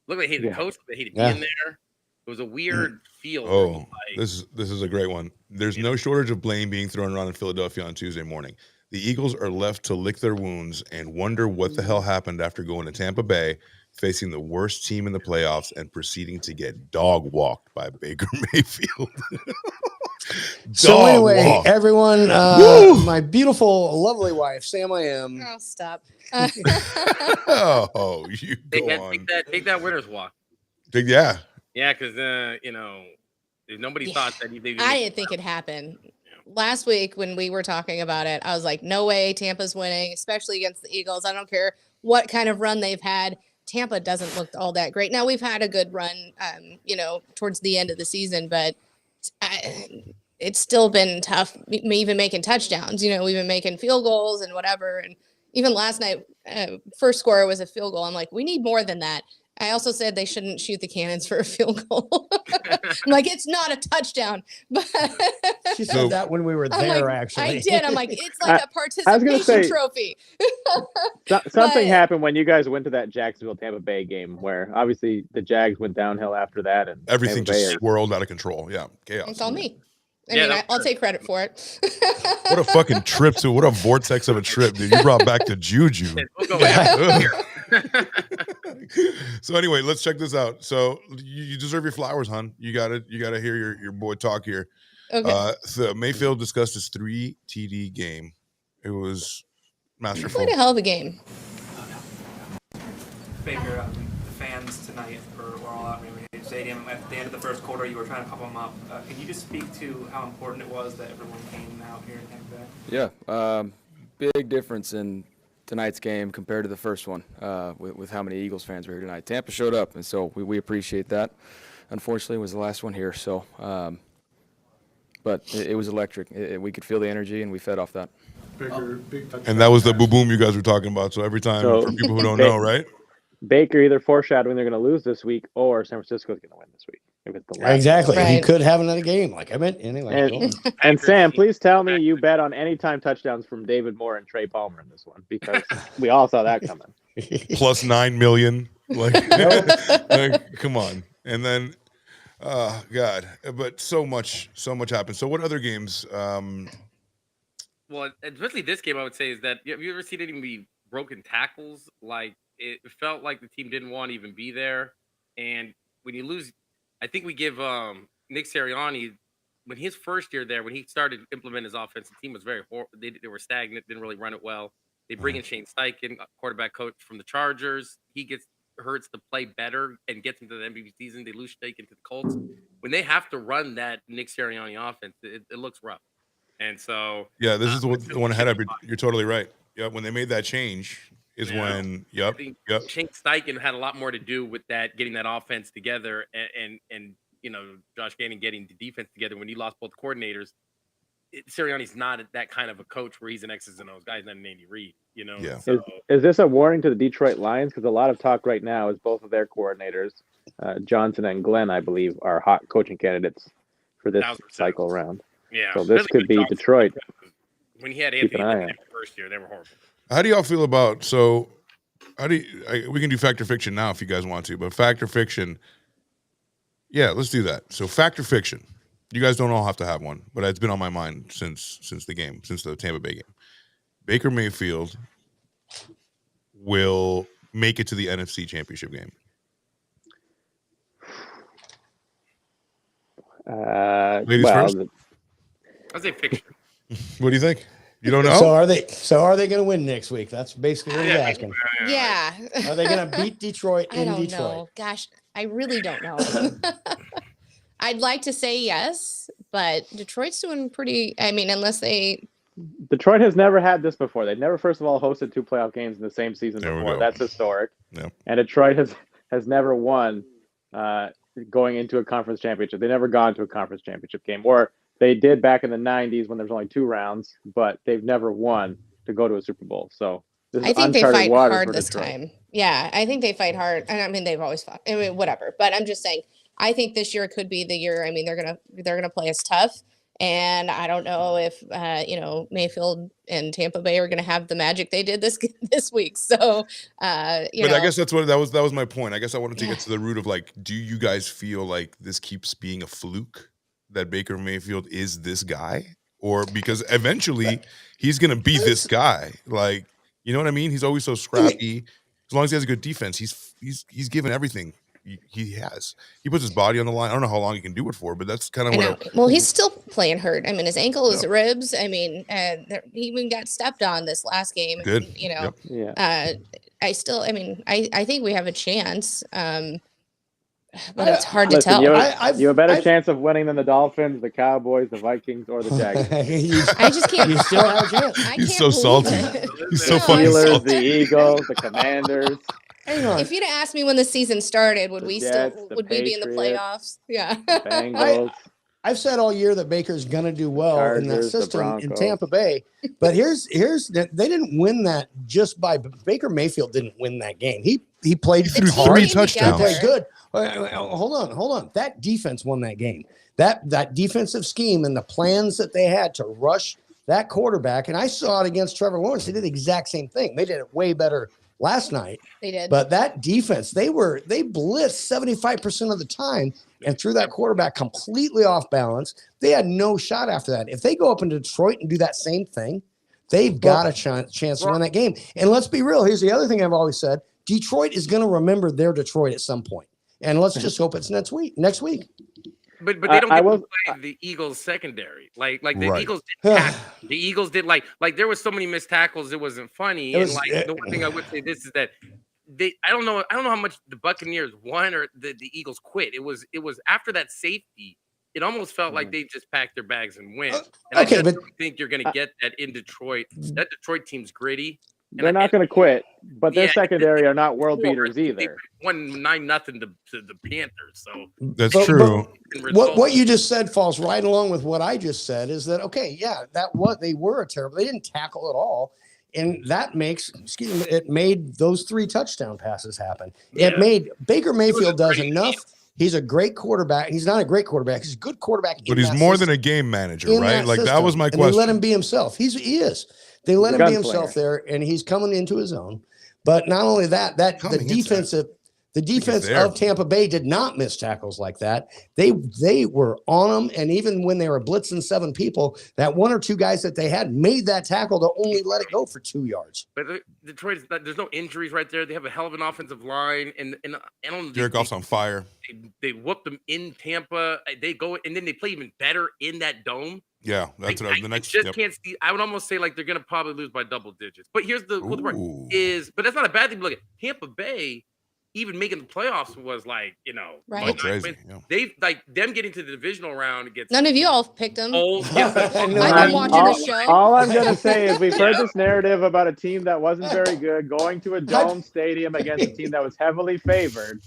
Look, they hated the coach. They hated being there. It was a weird feel.
Oh, this is a great one. There's no shortage of blame being thrown around in Philadelphia on Tuesday morning. The Eagles are left to lick their wounds and wonder what the hell happened after going to Tampa Bay, facing the worst team in the playoffs, and proceeding to get dog walked by Baker Mayfield.
So anyway, everyone, my beautiful, lovely wife, Sam, I am.
Oh, stop.
Oh, you go on.
Take that winner's walk.
Yeah,
because nobody thought that
I didn't think it happened. Last week when we were talking about it, I was like, no way Tampa's winning, especially against the Eagles. I don't care what kind of run they've had. Tampa doesn't look all that great. Now we've had a good run, towards the end of the season, but it's still been tough, even making touchdowns. We've been making field goals and whatever. And even last night, first score was a field goal. I'm like, we need more than that. I also said they shouldn't shoot the cannons for a field goal. I'm like, it's not a touchdown. But
she said that when we were there, actually.
I did. I'm like, it's like a participation trophy.
Something happened when you guys went to that Jacksonville Tampa Bay game where obviously the Jags went downhill after that. And
everything just swirled out of control. Yeah, chaos.
It's all me. I mean, I'll take credit for it.
What a fucking trip what a vortex of a trip, dude. You brought back the juju. So anyway, let's check this out. So you deserve your flowers, hon. You gotta hear your boy talk here.
Okay.
So Mayfield discussed his 3 TD game. It was masterful.
He played a hell of a game.
Baker, the fans tonight were all outraged. Stadium. At the end of the first quarter, you were trying to pump them up. Can you just speak to how important it was that everyone came out here in Tampa Bay?
Yeah, big difference in tonight's game compared to the first one with how many Eagles fans were here tonight. Tampa showed up, and so we appreciate that. Unfortunately, it was the last one here, so but it was electric. We could feel the energy, and we fed off that.
And that was the boom you guys were talking about. So every time,
So
for people who don't know, right?
Baker either foreshadowing they're going to lose this week or San Francisco's going to win this week. If it's the last
Exactly.
Right.
He could have another game. Like I meant anyway.
And Sam, please tell me you bet on anytime touchdowns from David Moore and Trey Palmer in this one, because we all saw that coming.
Plus 9 million. Like, like, come on. And then, God, but so much happened. So what other games?
Well, especially this game, I would say is that have you ever seen any broken tackles? Like it felt like the team didn't want to even be there. And when you lose, I think we give Nick Sirianni, when his first year there, when he started to implement his offense, the team was very horrible. They were stagnant, didn't really run it well. They bring in Shane Steichen, quarterback coach from the Chargers. He gets Hurts to play better and gets into the MVP season. They lose Steichen to the Colts. When they have to run that Nick Sirianni offense, it looks rough. And so,
Yeah, this is the one ahead of you. You're totally right. Yep, when they made that change is when.
I think Shane Steichen had a lot more to do with that, getting that offense together, and Josh Gannon getting the defense together. When he lost both coordinators, Sirianni's not that kind of a coach where he's an X's and O's guy. He's not an Andy Reid,
Yeah.
So,
Is this a warning to the Detroit Lions? Because a lot of talk right now is both of their coordinators, Johnson and Glenn, I believe, are hot coaching candidates for this
1000%.
cycle round.
Yeah.
So this could be
Johnson,
Detroit.
When he had
Keep an
Anthony
eye
in the first year, they were horrible.
How do y'all feel about we can do fact or fiction now if you guys want to, but fact or fiction, yeah, let's do that. So fact or fiction, you guys don't all have to have one, but it's been on my mind since the Tampa Bay game. Baker Mayfield will make it to the NFC Championship game. Ladies first.
I'd say fiction.
What do you think? You don't know?
So are they going to win next week? That's basically what he's asking.
Yeah.
Are they going to beat Detroit
I
in
don't
Detroit?
know. Gosh, I really don't know. I'd like to say yes, but Detroit's doing pretty. I mean, unless they.
Detroit has never had this before. They've never, first of all, hosted 2 playoff games in the same season
There we
before.
go.
That's historic.
Yeah.
And Detroit has never won going into a conference championship. They never gone to a conference championship game, or they did back in the 90s when there was only 2 rounds, but they've never won to go to a Super Bowl. So this is
I think they
uncharted
fight
waters
hard
for
this
Detroit.
time. Yeah, I think they fight hard. And I mean, they've always fought. I mean, whatever. But I'm just saying, I think this year could be the year. I mean, they're gonna play us tough. And I don't know if Mayfield and Tampa Bay are going to have the magic they did this week. So,
I guess that was my point. I guess I wanted to get to the root of, like, do you guys feel like this keeps being a fluke that Baker Mayfield is this guy, or because eventually he's going to be this guy? Like, you know what I mean? He's always so scrappy. As long as he has a good defense, he's given everything. He puts his body on the line. I don't know how long he can do it for, but that's kind of what.
Well, he's still playing hurt. I mean, his ankle, his ribs. I mean, he even got stepped on this last game.
Good.
And,
Yeah.
I think we have a chance. But it's hard to tell.
You have a better chance of winning than the Dolphins, the Cowboys, the Vikings, or the Jaguars.
I just can't.
You still have a chance.
He's so salty. He's so fucking
Steelers,
salty.
the Eagles, the Commanders.
Hang on.
If you'd have asked me when the season started, would
The
we
Jets,
still
the
would we be in the
Patriots.
playoffs? Yeah.
Bengals.
I've said all year that Baker's going to do well in that
Chargers, the
system in
Broncos.
Tampa Bay. But here's they didn't win that just by Baker Mayfield didn't win that game. He played
He threw
hard.
3
came
touchdowns.
He played good. Hold on. That defense won that game. That defensive scheme and the plans that they had to rush that quarterback, and I saw it against Trevor Lawrence. They did the exact same thing. They did it way better last night.
They did.
But that defense, they blitzed 75% of the time and threw that quarterback completely off balance. They had no shot after that. If they go up into Detroit and do that same thing, they've got a chance to win that game. And let's be real. Here's the other thing I've always said. Detroit is going to remember their Detroit at some point. And let's just hope it's next week.
But they don't get to play the Eagles secondary. Like the
Right.
Eagles did tackle. The Eagles did like there was so many missed tackles, it wasn't funny. The one thing I would say this is that I don't know how much the Buccaneers won or the Eagles quit. It was after that safety. It almost felt like they just packed their bags and went. And
okay,
I just
but
don't think you're going to get that in Detroit. That Detroit team's gritty.
They're not going to quit, but their secondary are not world beaters
They
either.
won 9-0 to the Panthers. So
That's true.
What you just said falls right along with what I just said. Is that okay? Yeah, they were terrible. They didn't tackle at all, and that makes it made those 3 touchdown passes happen.
Yeah.
It made Baker Mayfield does enough. He's a great quarterback. He's not a great quarterback. He's a good quarterback.
But he's more than a game manager, right? Like that was my
and
question.
They let him be himself. He is. They let him be himself there, and he's coming into his own. But not only that, the defense of Tampa Bay did not miss tackles like that. They were on them, and even when they were blitzing 7 people, that 1 or 2 guys that they had made that tackle to only let it go for 2 yards.
But Detroit, there's no injuries right there. They have a hell of an offensive line, and I don't know.
Jared Goff's on fire.
They whooped them in Tampa. They go and then they play even better in that dome.
Yeah, that's
the next. I just can't see. I would almost say like they're gonna probably lose by double digits. But here's the part is, but that's not a bad thing. Look at Tampa Bay. Even making the playoffs was like,
right.
Crazy. Yeah.
They've like them getting to the divisional round against.
None of you all picked them.
I've
been watching the show.
All I'm gonna say is we've heard this narrative about a team that wasn't very good going to a dome stadium against a team that was heavily favored,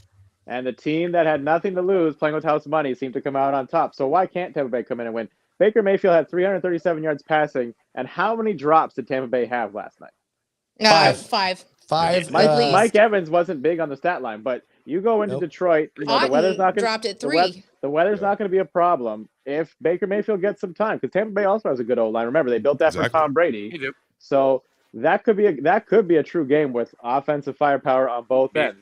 and the team that had nothing to lose, playing with house money, seemed to come out on top. So why can't Tampa Bay come in and win? Baker Mayfield had 337 yards passing, and how many drops did Tampa Bay have last night?
5.
Mike Evans wasn't big on the stat line, but you go into Detroit, the weather's not going to
dropped at 3.
The weather's not going to be a problem if Baker Mayfield gets some time, because Tampa Bay also has a good O-line. Remember, they built that for Tom Brady, so that could be a true game with offensive firepower on both ends.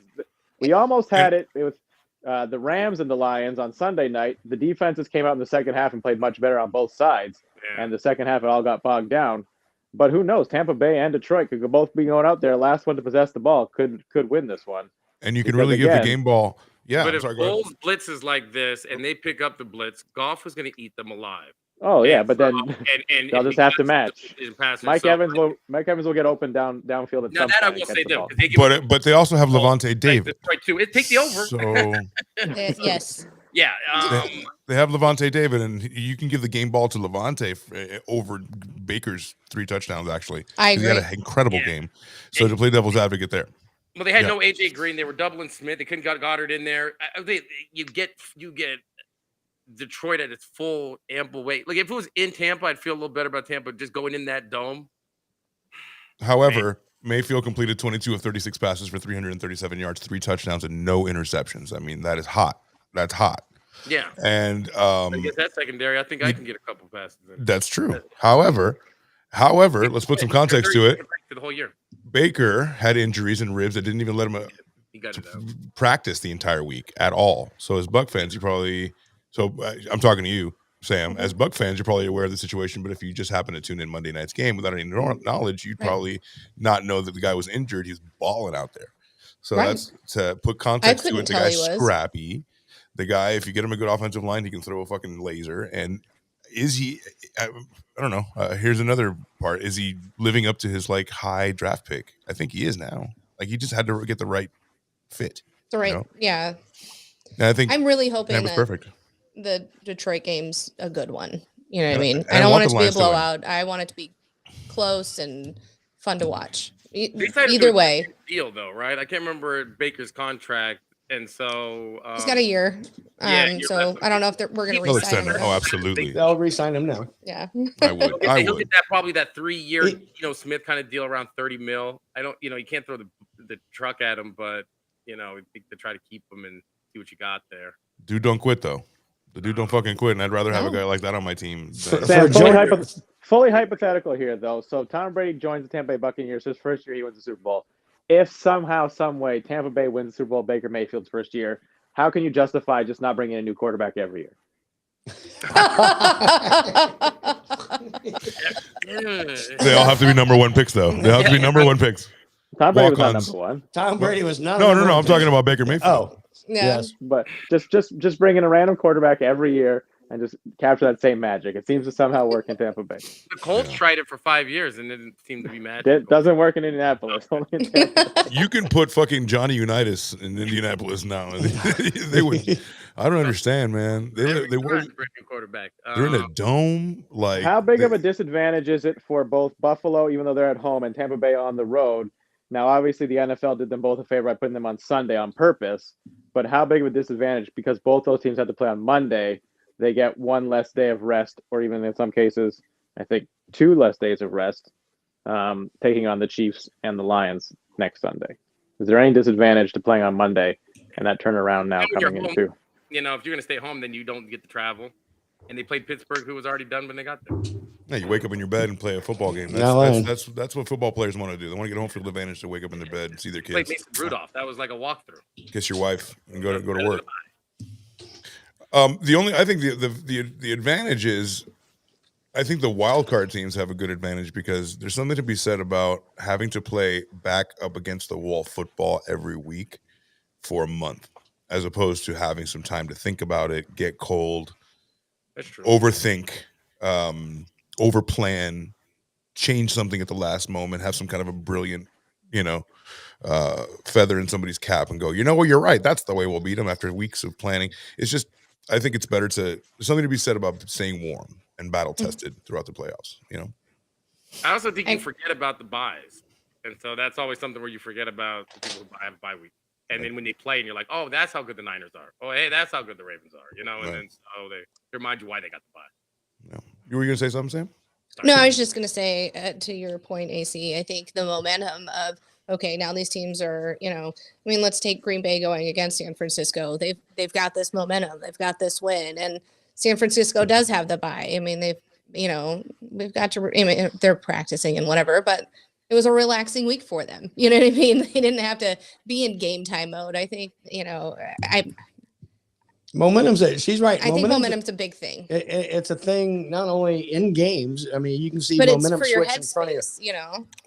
We almost had it with the Rams and the Lions on Sunday night. The defenses came out in the second half and played much better on both sides, and the second half it all got bogged down. But who knows? Tampa Bay and Detroit could both be going out there. Last one to possess the ball could win this one.
And you can really give the game ball. Yeah.
But if Foles blitzes like this and they pick up the blitz, Goff is going to eat them alive.
Oh yeah, but then they'll just have to match. Mike Evans will get open downfield at some point.
That I will say them.
But they also have Levante David.
Right too. Take the over.
So
yes.
Yeah.
They have Levante David, and you can give the game ball to Levante over Baker's 3 touchdowns, actually.
I agree.
He had an incredible game. So to play devil's advocate there.
Well, they had no AJ Green. They were doubling Smith. They couldn't get Goddard in there. You get Detroit at its full ample weight. Like if it was in Tampa, I'd feel a little better about Tampa just going in that dome.
However, Mayfield completed 22 of 36 passes for 337 yards, 3 touchdowns, and no interceptions. I mean, that is hot. That's hot.
Yeah.
And
I guess that secondary, I think I can get a couple passes in.
That's true. However, let's put some context to it.
For the whole year.
Baker had injuries and ribs that didn't even let him practice the entire week at all. So as Buck fans, I'm talking to you, Sam. As Buck fans, you're probably aware of the situation, but if you just happen to tune in Monday night's game without any knowledge, you'd probably not know that the guy was injured. He's balling out there. So that's to put context to it. The guy's scrappy. The guy, if you get him a good offensive line, he can throw a fucking laser. And is he, I don't know. Here's another part. Is he living up to his high draft pick? I think he is now. He just had to get the right fit.
Yeah.
And I think
I'm really hoping that
perfect.
The Detroit game's a good one. You know what I mean? I don't want it to be a blowout. I want it to be close and fun to watch. Either way.
Deal though, right? I can't remember Baker's contract. And so
he's got a year. So I don't know if we're going to re-sign him.
Oh, absolutely.
They'll re-sign him now.
Yeah.
I would.
He'll get probably that 3-year, Smith kind of deal around $30 million. I don't, you can't throw the truck at him, but to try to keep him and see what you got there.
Dude, don't quit though. The dude don't fucking quit, and I'd rather have a guy like that on my team.
Sam, fully hypothetical here though. So Tom Brady joins the Tampa Bay Buccaneers. His first year, he wins the Super Bowl. If somehow, some way, Tampa Bay wins the Super Bowl, Baker Mayfield's first year, how can you justify just not bringing in a new quarterback every year?
They all have to be number 1 picks, though. They have to be number 1 picks.
Tom Brady was not number 1.
Tom Brady was not.
No. I'm talking about Baker Mayfield.
Oh, yes.
But just bring in a random quarterback every year and just capture that same magic. It seems to somehow work in Tampa Bay.
The Colts tried it for 5 years and it didn't seem to be magic.
It doesn't work in Indianapolis. Only in Tampa Bay.
You can put fucking Johnny Unitas in Indianapolis now. They would. I don't understand, man. They were.
Quarterback.
They're in a dome. Like,
how big of a disadvantage is it for both Buffalo, even though they're at home, and Tampa Bay on the road? Now, obviously, the NFL did them both a favor by putting them on Sunday on purpose. But how big of a disadvantage? Because both those teams had to play on Monday. They get one less day of rest, or even in some cases, I think 2 less days of rest, taking on the Chiefs and the Lions next Sunday. Is there any disadvantage to playing on Monday and that turnaround now coming into?
You know, if you're going to stay home, then you don't get to travel. And they played Pittsburgh, who was already done when they got there.
Yeah, you wake up in your bed and play a football game. That's what football players want to do. They want to get home field advantage to wake up in their bed and see their kids.
Like Mason Rudolph, that was like a walkthrough.
Kiss your wife and go to work. I think the advantage is, I think the wild card teams have a good advantage because there's something to be said about having to play back up against the wall football every week for a month, as opposed to having some time to think about it, get cold,
that's true,
overthink, overplan, change something at the last moment, have some kind of a brilliant, feather in somebody's cap and go, well, you're right. That's the way we'll beat them after weeks of planning. It's just, I think it's better there's something to be said about staying warm and battle tested throughout the playoffs,
I also think you forget about the buys. And so that's always something where you forget about the people who have bye week. And then when they play and you're like, oh, that's how good the Niners are. Oh, hey, that's how good the Ravens are, and then so they remind you why they got the bye.
Yeah. You were going to say something, Sam?
No, I was just going to say, to your point, AC, I think the momentum of, okay, now these teams are, let's take Green Bay going against San Francisco. They've got this momentum. They've got this win. And San Francisco does have the bye. I mean, we've got to, they're practicing and whatever, but it was a relaxing week for them. You know what I mean? They didn't have to be in game time mode. I think,
she's right.
I think momentum's a big thing.
It's a thing not only in games. I mean, you can see
but
momentum
it's for
switch
your
in front of you,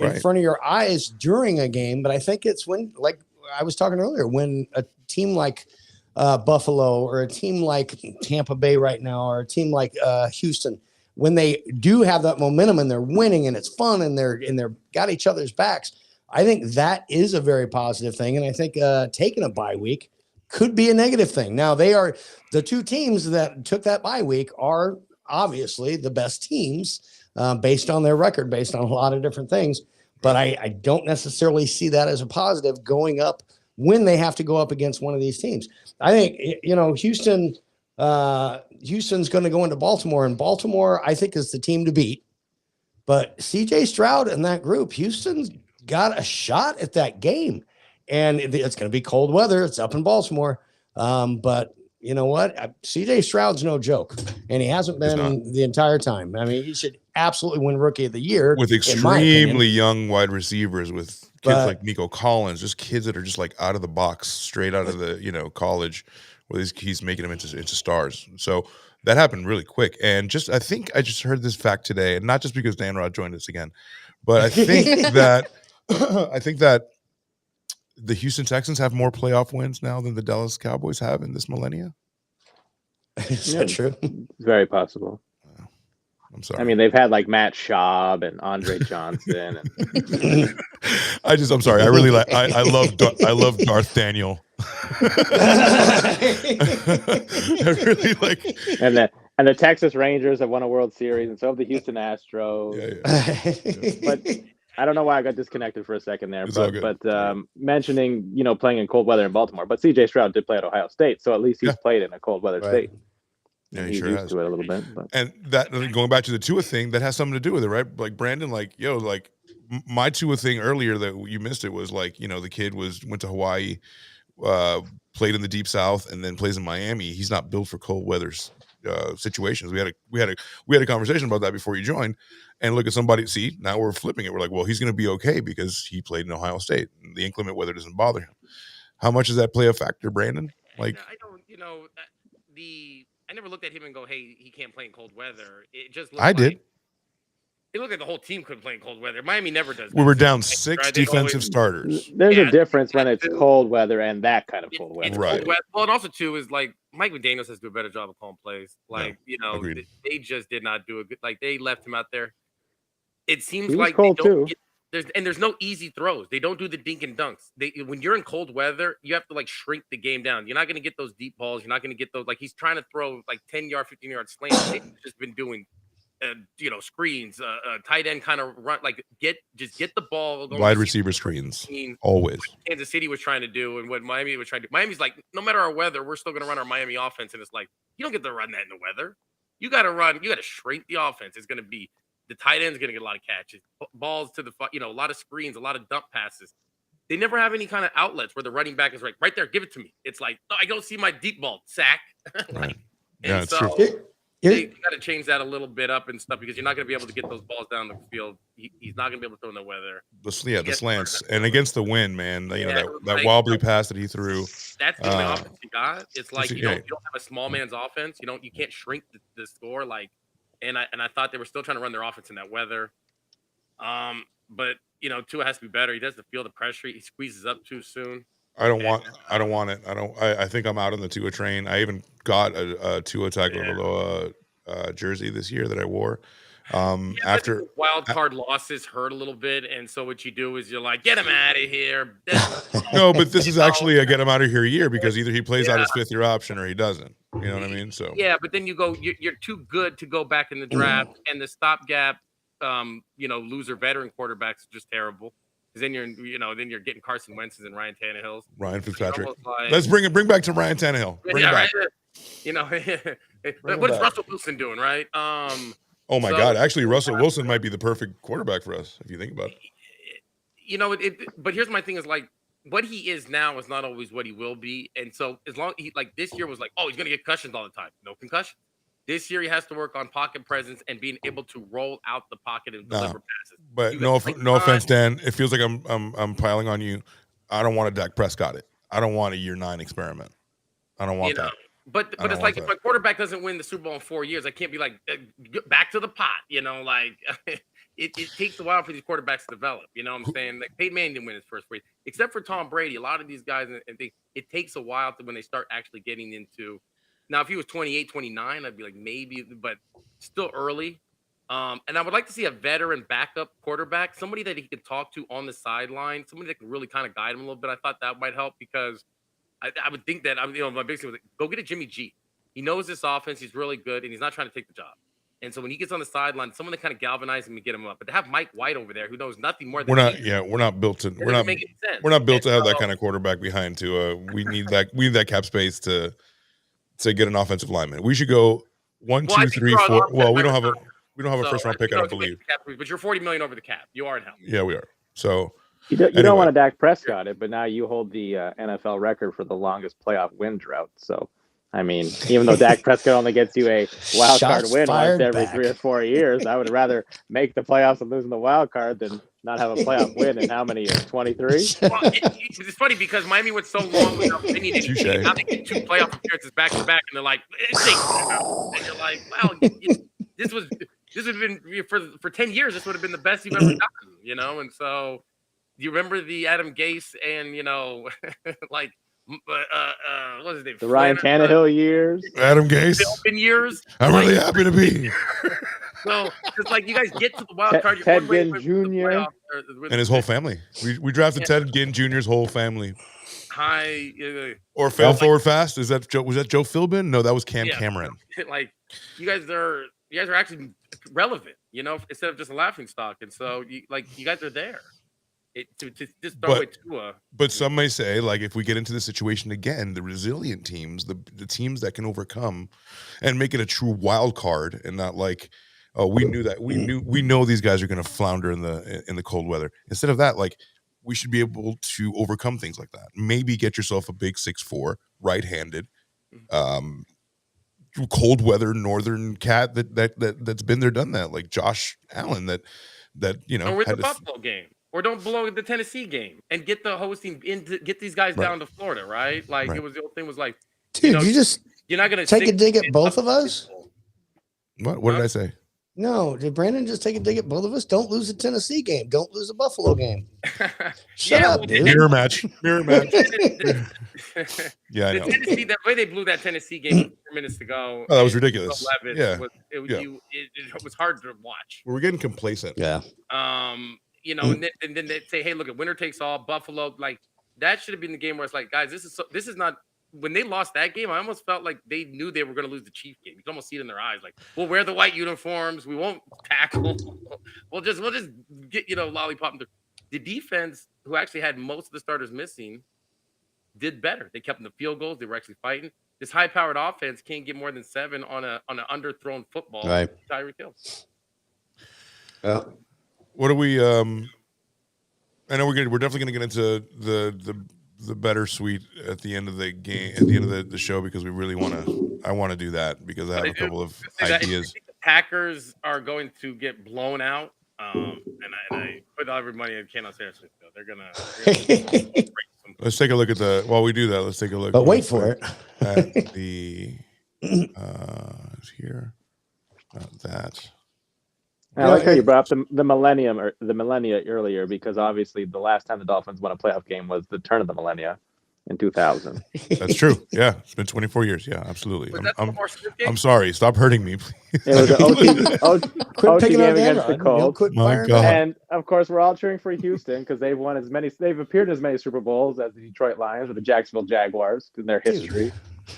right.
in front of your eyes during a game. But I think it's when, like I was talking earlier, when a team like Buffalo or a team like Tampa Bay right now, or a team like Houston, when they do have that momentum and they're winning and it's fun and they're got each other's backs, I think that is a very positive thing. And I think taking a bye week could be a negative thing. Now, the two teams that took that bye week are obviously the best teams based on their record, based on a lot of different things. But I don't necessarily see that as a positive going up when they have to go up against one of these teams. I think, Houston's going to go into Baltimore, and Baltimore, I think, is the team to beat. But CJ Stroud and that group, Houston's got a shot at that game. And it's going to be cold weather. It's up in Baltimore. But you know what? CJ Stroud's no joke. And he hasn't been the entire time. I mean, he should absolutely win Rookie of the Year.
With extremely young wide receivers, with kids like Nico Collins, just kids that are just like out of the box, straight out of the, college, where he's making them into stars. So that happened really quick. And I think I just heard this fact today, and not just because Dan Rod joined us again, but I think that the Houston Texans have more playoff wins now than the Dallas Cowboys have in this millennia.
Is that true?
Very possible.
I'm sorry.
I mean, they've had like Matt Schaub and Andre Johnson.
I'm sorry. I really I love Darth Daniel. I really like.
And the Texas Rangers have won a World Series, and so have the Houston Astros.
Yeah.
But I don't know why I got disconnected for a second there.
It's all good.
But mentioning, playing in cold weather in Baltimore, but CJ Stroud did play at Ohio State, so at least he's played in a cold weather state.
Yeah,
he's
sure
used
has.
to it a little bit. But.
And that, going back to the Tua thing, that has something to do with it, right? Like Brandon, my Tua thing earlier that you missed it was the kid went to Hawaii, played in the deep South, and then plays in Miami. He's not built for cold weather situations. We had a conversation about that before you joined, and look at somebody. See, now we're flipping it. We're like, well, he's going to be okay because he played in Ohio State. And the inclement weather doesn't bother him. How much does that play a factor, Brandon? Like,
I don't. I never looked at him and go, hey, he can't play in cold weather. It just looked
I did.
It looked like the whole team couldn't play in cold weather. Miami never does.
We
that.
were down
Right?
6
They'd
defensive
always-
starters.
There's
Yeah,
a difference when
that
it's
too.
cold weather and that kind of cold weather.
It's
Right.
cold weather. Well, and also too is like Mike McDaniels has to do a better job of calling plays. Like
agreed.
they just did not do a good. Like they left him out there. It seems
He was
like
cold
they don't
too.
there's no easy throws. They don't do the dink and dunks. When you're in cold weather, you have to like shrink the game down. You're not going to get those deep balls. You're not going to get those. Like he's trying to throw like 10-yard, 15-yard slants. They've just been doing. Screens, tight end kind of run, like get the ball going.
Wide receiver screens, always.
Kansas City was trying to do, and what Miami was trying to do. Miami's like, no matter our weather, we're still going to run our Miami offense, and it's like you don't get to run that in the weather. You got to run. You got to shrink the offense. It's going to be the tight end's going to get a lot of catches, balls to the a lot of screens, a lot of dump passes. They never have any kind of outlets where the running back is right there. Give it to me. It's like no, I don't see my deep ball sack.
Right. Yeah, it's
so,
true.
You got to change that a little bit up and stuff because you're not going to be able to get those balls down the field. He's not going to be able to throw in the weather.
The slants and against the wind, man. That
like,
wobbly pass that he threw.
That's the only offense you got. It's like you don't have a small man's offense. You can't shrink the score. Like, and I thought they were still trying to run their offense in that weather. But Tua has to be better. He doesn't feel the pressure. He squeezes up too soon.
I don't want it. I think I'm out on the Tua train. I even got a Tua Tagovailoa jersey this year that I wore. After
wild card losses hurt a little bit, and so what you do is you're like, get him out of here.
No, but this is actually a get him out of here year because either he plays out his 5th-year option or he doesn't. You know what I mean? So
yeah, but then you're too good to go back in the draft, and the stopgap, loser veteran quarterbacks is just terrible. Because then you're getting Carson Wentz's and Ryan Tannehill's.
Ryan Fitzpatrick.
Like,
Let's bring back to Ryan Tannehill. Bring it back.
Right? What is Russell Wilson doing, right?
Oh my God! Actually, Russell Wilson might be the perfect quarterback for us if you think about it.
But here's my thing: is like what he is now is not always what he will be, and so as long this year was like, oh, he's gonna get concussions all the time. No concussion. This year he has to work on pocket presence and being able to roll out the pocket and deliver passes.
But no offense, Dan. It feels like I'm piling on you. I don't want a Dak Prescott. I don't want a year 9 experiment. I don't want that.
But it's like if my quarterback doesn't win the Super Bowl in 4 years, I can't be like back to the pot. Like it takes a while for these quarterbacks to develop. You know what I'm saying? Like Peyton Manning didn't win his first 4 years, except for Tom Brady. A lot of these guys and it takes a while when they start actually getting into. Now, if he was 28, 29, I'd be like, maybe, but still early. And I would like to see a veteran backup quarterback, somebody that he could talk to on the sideline, somebody that can really kind of guide him a little bit. I thought that might help because I would think that, my big thing was go get a Jimmy G. He knows this offense. He's really good, and he's not trying to take the job. And so when he gets on the sideline, someone that kind of galvanizes him and get him up. But to have Mike White over there, who knows nothing more than
we're not built to have that kind of quarterback behind Tua. We need that cap space to get an offensive lineman. We should go 1, 2, 3, 4. Well, we don't have a first round pick, I don't believe.
But you're $40 million over the cap. You are in hell.
Yeah, we are. So
you don't want to Dak Prescott it, but now you hold the NFL record for the longest playoff win drought. So, I mean, even though Dak Prescott only gets you a wild card win once every 3 or 4 years, I would rather make the playoffs and losing the wild card than not have a playoff win in how many years? 23?
Well, it's funny because Miami went so long without winning anything. Now they get 2 playoff appearances back to back, and they're like, and you're like, well, this would have been for 10 years. This would have been the best you've ever gotten, And so, do you remember the Adam Gase and like what's his name?
The Ryan Tannehill years.
Adam Gase.
Years.
I'm really happy to be here.
So it's like you guys get to the wild card.
Ted Ginn Jr.
and his whole family. We drafted Ted Ginn Jr.'s whole family. Or fell forward fast. Was that Joe Philbin? No, that was Cameron.
Like you guys are actually relevant, instead of just a laughing stock. And so you guys are there. To just throw it to
But some may say, like, if we get into this situation again, the resilient teams, the teams that can overcome and make it a true wild card and not like, oh, we know these guys are going to flounder in the cold weather. Instead of that, like, we should be able to overcome things like that. Maybe get yourself a big 6'4", right-handed, cold weather northern cat that's been there, done that, like Josh Allen that
or with the Buffalo game. Or don't blow the Tennessee game and get the hosting get these guys down to Florida, right? Like it was the old thing was like,
dude, you're not gonna
take
a dig at both of us.
What did I say?
No, did Brandon just take a dig at both of us? Don't lose a Tennessee game. Don't lose a Buffalo game. Shut
Yeah,
up,
well,
dude.
Mirror match. Mirror match. Yeah, I know.
Tennessee, the way they blew that Tennessee game with 4 minutes to go.
Oh, that was
and
ridiculous.
11
Yeah.
it was hard to watch.
We're getting complacent.
Yeah.
You know, and then they say, hey, look, winner takes all. Buffalo, like that should have been the game where it's like, guys, this is not. When they lost that game, I almost felt like they knew they were going to lose the Chief game. You can almost see it in their eyes. Like, we'll wear the white uniforms. We won't tackle. we'll just get, lollipop. The defense, who actually had most of the starters missing, did better. They kept them the field goals. They were actually fighting. This high-powered offense can't get more than 7 on an underthrown football.
Right.
Tyreek Hill.
Well,
What do we? I know we're definitely going to get into the better suite at the end of the game, at the end of the show, because we really I want to do that because I have a couple of ideas.
I think the Packers are going to get blown out, and I put all every money I can on San Francisco. They're gonna
Let's take a look at while we do that, let's take a look.
but wait for it.
At the it's here. Not that.
I like how you brought up the millennia earlier, because obviously the last time the Dolphins won a playoff game was the turn of the millennia in 2000.
That's true. Yeah, it's been 24 years. Yeah, absolutely.
Was that the horse game?
I'm sorry. Stop hurting me, please.
It was an
Quit picking on
game
Dan,
against the
Rod.
Colts.
Quit
My
firing
God.
back.
And of course, we're all cheering for Houston because they've appeared in as many Super Bowls as the Detroit Lions or the Jacksonville Jaguars in their history.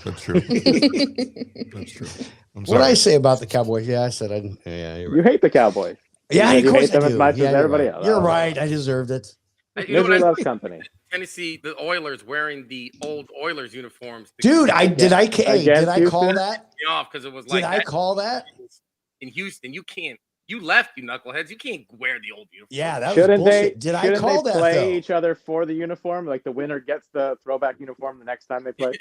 That's true. That's true. I'm
What
sorry.
did I say about the Cowboys? Yeah, I said yeah, you're right.
You hate the Cowboys.
Yeah,
You
of course
hate them
I
as
do.
much as
Yeah, you're
everybody
right.
else.
You're right. I deserved it.
You know what
Misery
I
loves
see?
company.
Tennessee, the Oilers wearing the old Oilers uniforms.
Dude, did I call
Houston?
that?
Me off because it was
Did
like
I call that?
in Houston. You left, you knuckleheads. You can't wear the old uniform.
Yeah, that was
Shouldn't
bullshit.
they?
Did I
Shouldn't
call
they
that
play
though?
each other for the uniform? Like the winner gets the throwback uniform the next time they play.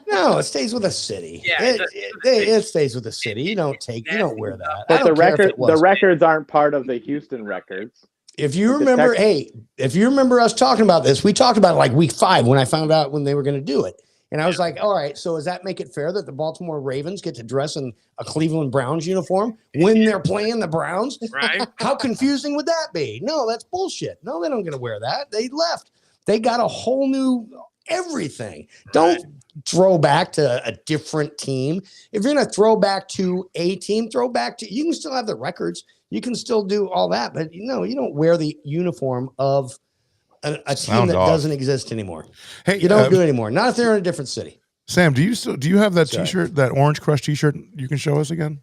No, it stays with the city.
Yeah,
it stays with the city. You don't wear that. I
But
don't care if it was.
the records aren't part of the Houston records.
If you
the
remember,
Tex-
if you remember us talking about this, we talked about it like week 5 when I found out when they were going to do it. And I was like, all right, so does that make it fair that the Baltimore Ravens get to dress in a Cleveland Browns uniform when they're playing the Browns?
Right?
How confusing would that be? No, that's bullshit. No, they don't get to wear that. They left. They got a whole new everything. Don't throw back to a different team. If you're going to throw back to a team, throw back to, you can still have the records. You can still do all that, but you don't wear the uniform of a team that doesn't exist anymore.
Hey,
you don't do it anymore. Not if they're in a different city.
Sam, do you have that T-shirt, that Orange Crush T-shirt? You can show us again.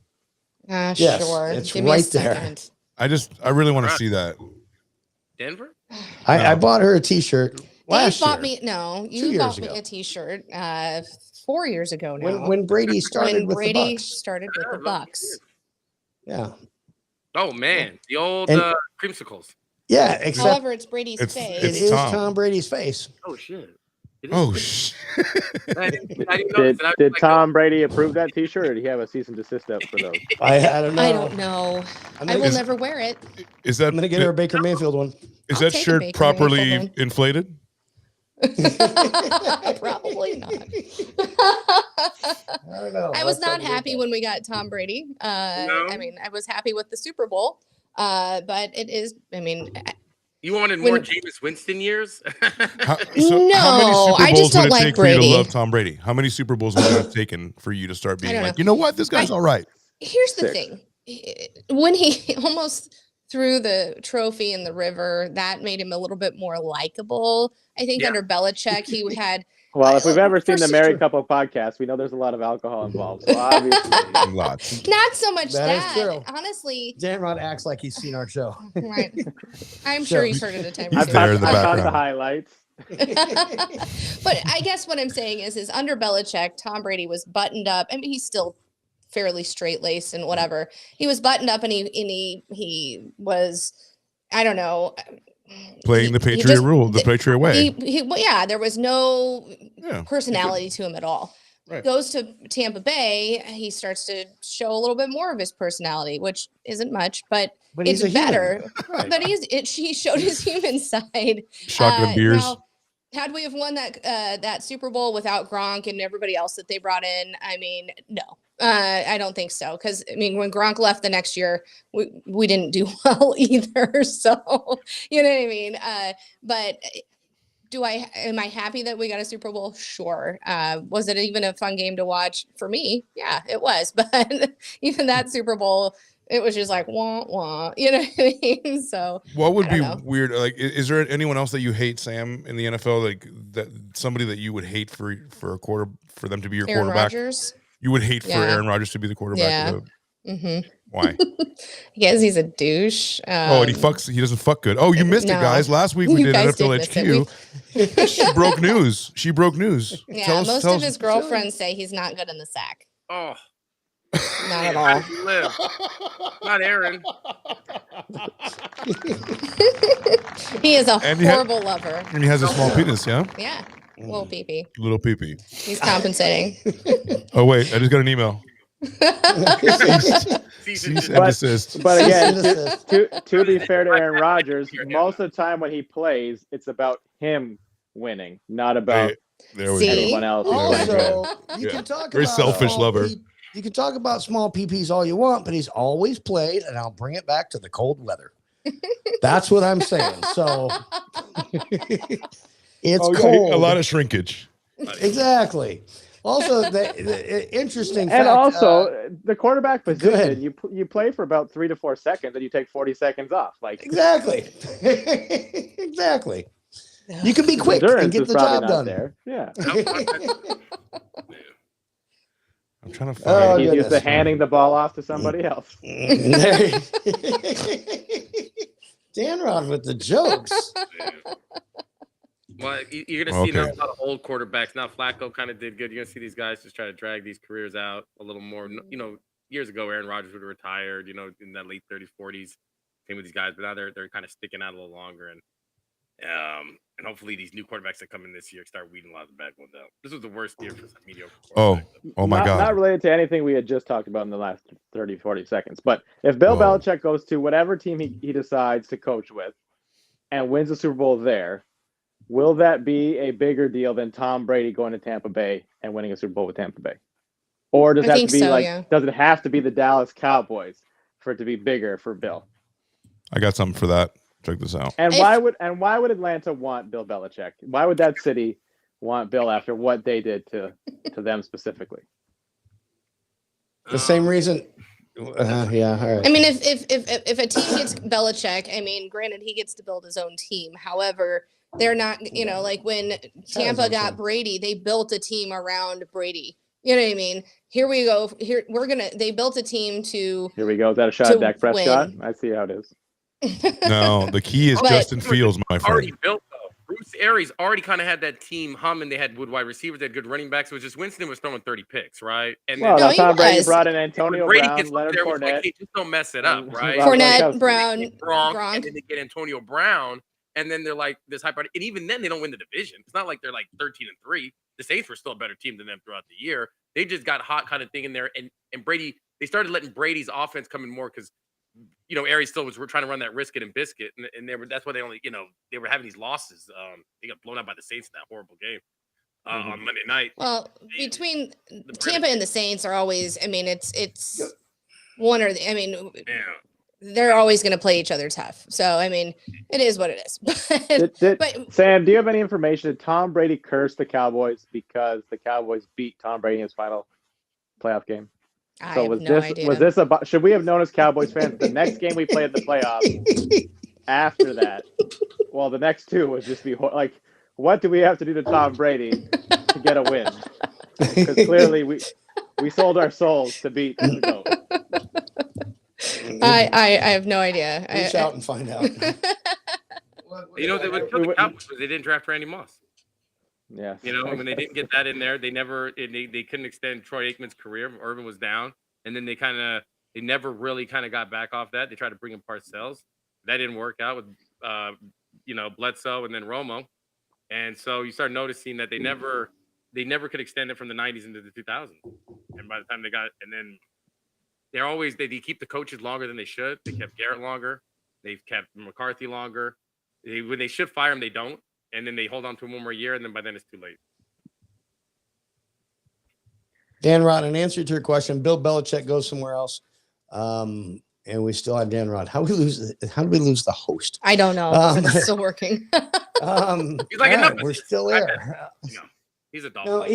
Yes,
Sure.
it's
Give me a
right there.
second.
I really want to see that.
Denver?
I bought her a T-shirt last
Dave bought
year.
you bought me
ago.
a T-shirt 4 years ago now.
When Brady started
When
with
Brady
the Bucks.
started with the Bucks.
Yeah.
Oh man, the old creamsicles.
Yeah, except
However, it's Brady's face.
it is Tom Brady's face.
Oh shit.
Oh shit.
Did Tom Brady approve that T-shirt, or did he have a cease and desist up for those?
I don't know.
I don't know. I will never wear it.
Is that?
I'm gonna get her a Baker Mayfield one.
Is
I'll
that
take a
shirt
Baker
properly
Mayfield one.
inflated?
Probably not.
I don't know.
I was not happy when we got Tom Brady.
No?
I mean, I was happy with the Super Bowl. But it is, I mean,
You wanted more Jameis Winston years?
How many
No,
Super
I
Bowls
just don't
would it
like
take for you to
Brady.
love Tom Brady? How many Super Bowls would it have taken for you to start being
don't
like,
know.
you know what, this guy's all right?
Here's the
6.
thing. When he almost threw the trophy in the river, that made him a little bit more likable. I think under Belichick, he had.
Well, if we've ever seen the
First-
Married Couple podcast, we know there's a lot of alcohol involved. So obviously,
Lots.
Not so much
That is
that.
true.
Honestly,
Dan Rod acts like he's seen our show.
right. I'm sure he's heard it a time or
He's
two.
there in the
I caught
background.
the highlights.
But I guess what I'm saying is under Belichick, Tom Brady was buttoned up. I mean, he's still fairly straight laced and whatever. He was buttoned up, and he was, I don't know,
Playing the
he
Patriot
just-
rule, the Patriot way.
Well, yeah, there was no
Yeah.
personality to him at all.
Right.
Goes to Tampa Bay, he starts to show a little bit more of his personality, which isn't much, but
he's
it's
a human.
better.
Right.
But he showed his human side.
Shotgun beers.
Now, had we have won that Super Bowl without Gronk and everybody else that they brought in, I mean, no, I don't think so. Because I mean, when Gronk left the next year, we didn't do well either. So you know what I mean. But am I happy that we got a Super Bowl? Sure. Was it even a fun game to watch for me? Yeah, it was. But even that Super Bowl, it was just like wah wah. You know what I mean? So
What would
I
be
don't know.
weird? Like, is there anyone else that you hate, Sam, in the NFL? Like that somebody that you would hate for them to be your
Aaron
quarterback?
Rodgers.
You would hate for
Yeah.
Aaron Rodgers to be the quarterback.
Yeah.
Why?
Yes, he's a douche.
And he doesn't fuck good. Oh, you missed it,
no.
guys. Last week we
You
did
guys
NFL
did miss it.
HQ. She broke news.
Yeah,
Tell us-
most
tell
of
us-
his girlfriends say he's not good in the sack.
Oh,
Not at
how
all.
does he live? Not Aaron.
He is a
And he
horrible lover.
And he has a small penis, yeah?
Yeah, little pee-pee.
Little pee-pee.
He's compensating.
Oh, wait. I just got an email. Cease and desist.
But again,
Cease and
to be fair to Aaron Rodgers, most of the time when he plays, it's about him winning, not about
There we
anyone else.
Also, you can talk
Very
about
selfish
small
lover.
You can talk about small PPs all you want, but he's always played, and I'll bring it back to the cold weather. That's what I'm saying. So it's cold.
A lot of shrinkage.
Exactly. Also, the interesting
And
fact,
also, the quarterback
go ahead.
position, you play for about 3 to 4 seconds, and you take 40 seconds off. Like
exactly. Exactly. You can be quick
endurance
and get
is
the
probably
job
not
done.
there. Yeah.
I'm trying to
Oh,
find
He's used to
goodness.
handing the ball off to somebody else.
Dan Rod with the jokes.
Well, you're going to see now
Okay.
a lot of old quarterbacks. Now Flacco kind of did good. You're going to see these guys just try to drag these careers out a little more. You know, years ago, Aaron Rodgers would have retired, you know, in that late 30s, 40s. Same with these guys, but now they're kind of sticking out a little longer. And hopefully these new quarterbacks that come in this year start weeding a lot of the bad ones out. This was the worst year for some mediocre quarterbacks.
Oh my God.
Not related to anything we had just talked about in the last 30, 40 seconds. But if Bill
Whoa.
Belichick goes to whatever team he decides to coach with and wins the Super Bowl there, will that be a bigger deal than Tom Brady going to Tampa Bay and winning a Super Bowl with Tampa Bay? Or does
I
that have
think
to be
so,
like,
yeah.
does it have to be the Dallas Cowboys for it to be bigger for Bill?
I got something for that. Check this out.
And why would Atlanta want Bill Belichick? Why would that city want Bill after what they did to them specifically?
The same reason. Yeah. All right.
I mean, if a team gets Belichick, I mean, granted, he gets to build his own team. However, they're not, you know, like when Tampa got Brady, they built a team around Brady. You know what I mean? Here we go. They built a team to.
Here we go. Is that a shot
to
at Dak Prescott?
win.
I see how it is.
No, the key is
But-
Justin Fields, my
Already
friend.
built though. Bruce Arians already kind of had that team humming. They had good wide receivers, they had good running backs. It was just Winston was throwing 30 picks, right? And
Well,
No,
that's
he
Tom Brady
was.
brought in Antonio
Brady
Brown,
gets up
Leonard
there with like,
Fournette.
hey, just don't mess it up, right?
Rob
Fournette,
Gronkowski.
Brown,
Gronk,
Gronk.
and then they get Antonio Brown, and then they're like this hype. And even then, they don't win the division. It's not like they're like 13-3. The Saints were still a better team than them throughout the year. They just got hot kind of thing in there, and Brady. They started letting Brady's offense come in more because, you know, Arians still was trying to run that risk it and biscuit, and that's why they only, you know, they were having these losses. They got blown out by the Saints in that horrible game on Monday night.
Well, between Tampa and the Saints are always. I mean, it's one or the. I mean,
Yeah.
they're always going to play each other tough. So I mean, it is what it is. But
Sam, do you have any information? Did Tom Brady curse the Cowboys because the Cowboys beat Tom Brady in his final playoff game?
I
So
have
was
no
this
idea.
was this should we have known as Cowboys fans the next game we played in the playoffs after that? Well, the next two would just be like, what do we have to do to Tom Brady to get a win? Because clearly we sold our souls to beat the GOAT.
I have no idea.
Reach out and find out.
You know, they would kill the Cowboys because they didn't draft Randy Moss.
Yeah.
You know, when they didn't get that in there, they couldn't extend Troy Aikman's career. Urban was down, and then they never really kind of got back off that. They tried to bring in Parcells. That didn't work out with Bledsoe and then Romo, and so you start noticing that they never could extend it from the 90s into the 2000s. And by the time and then they keep the coaches longer than they should. They kept Garrett longer. They've kept McCarthy longer. When they should fire him, they don't. And then they hold on to him one more year, and then by then it's too late.
Dan Rod, in answer to your question, Bill Belichick goes somewhere else. And we still have Dan Rod. How did we lose the host?
I don't know. It's still working.
He's like
right, we're still there.
He's a dog.
No,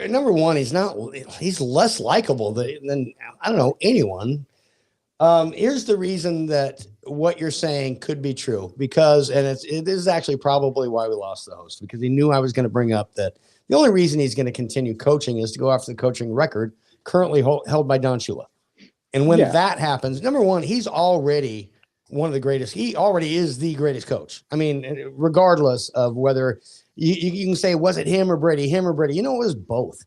number one, he's less likable than I don't know, anyone. Here's the reason that what you're saying could be true, because, and it is actually probably why we lost the host, because he knew I was going to bring up that the only reason he's going to continue coaching is to go after the coaching record currently held by Don Shula. And when that happens, number one, he's already one of the greatest. He already is the greatest coach. I mean, regardless of whether you can say, was it him or Brady? You know, it was both.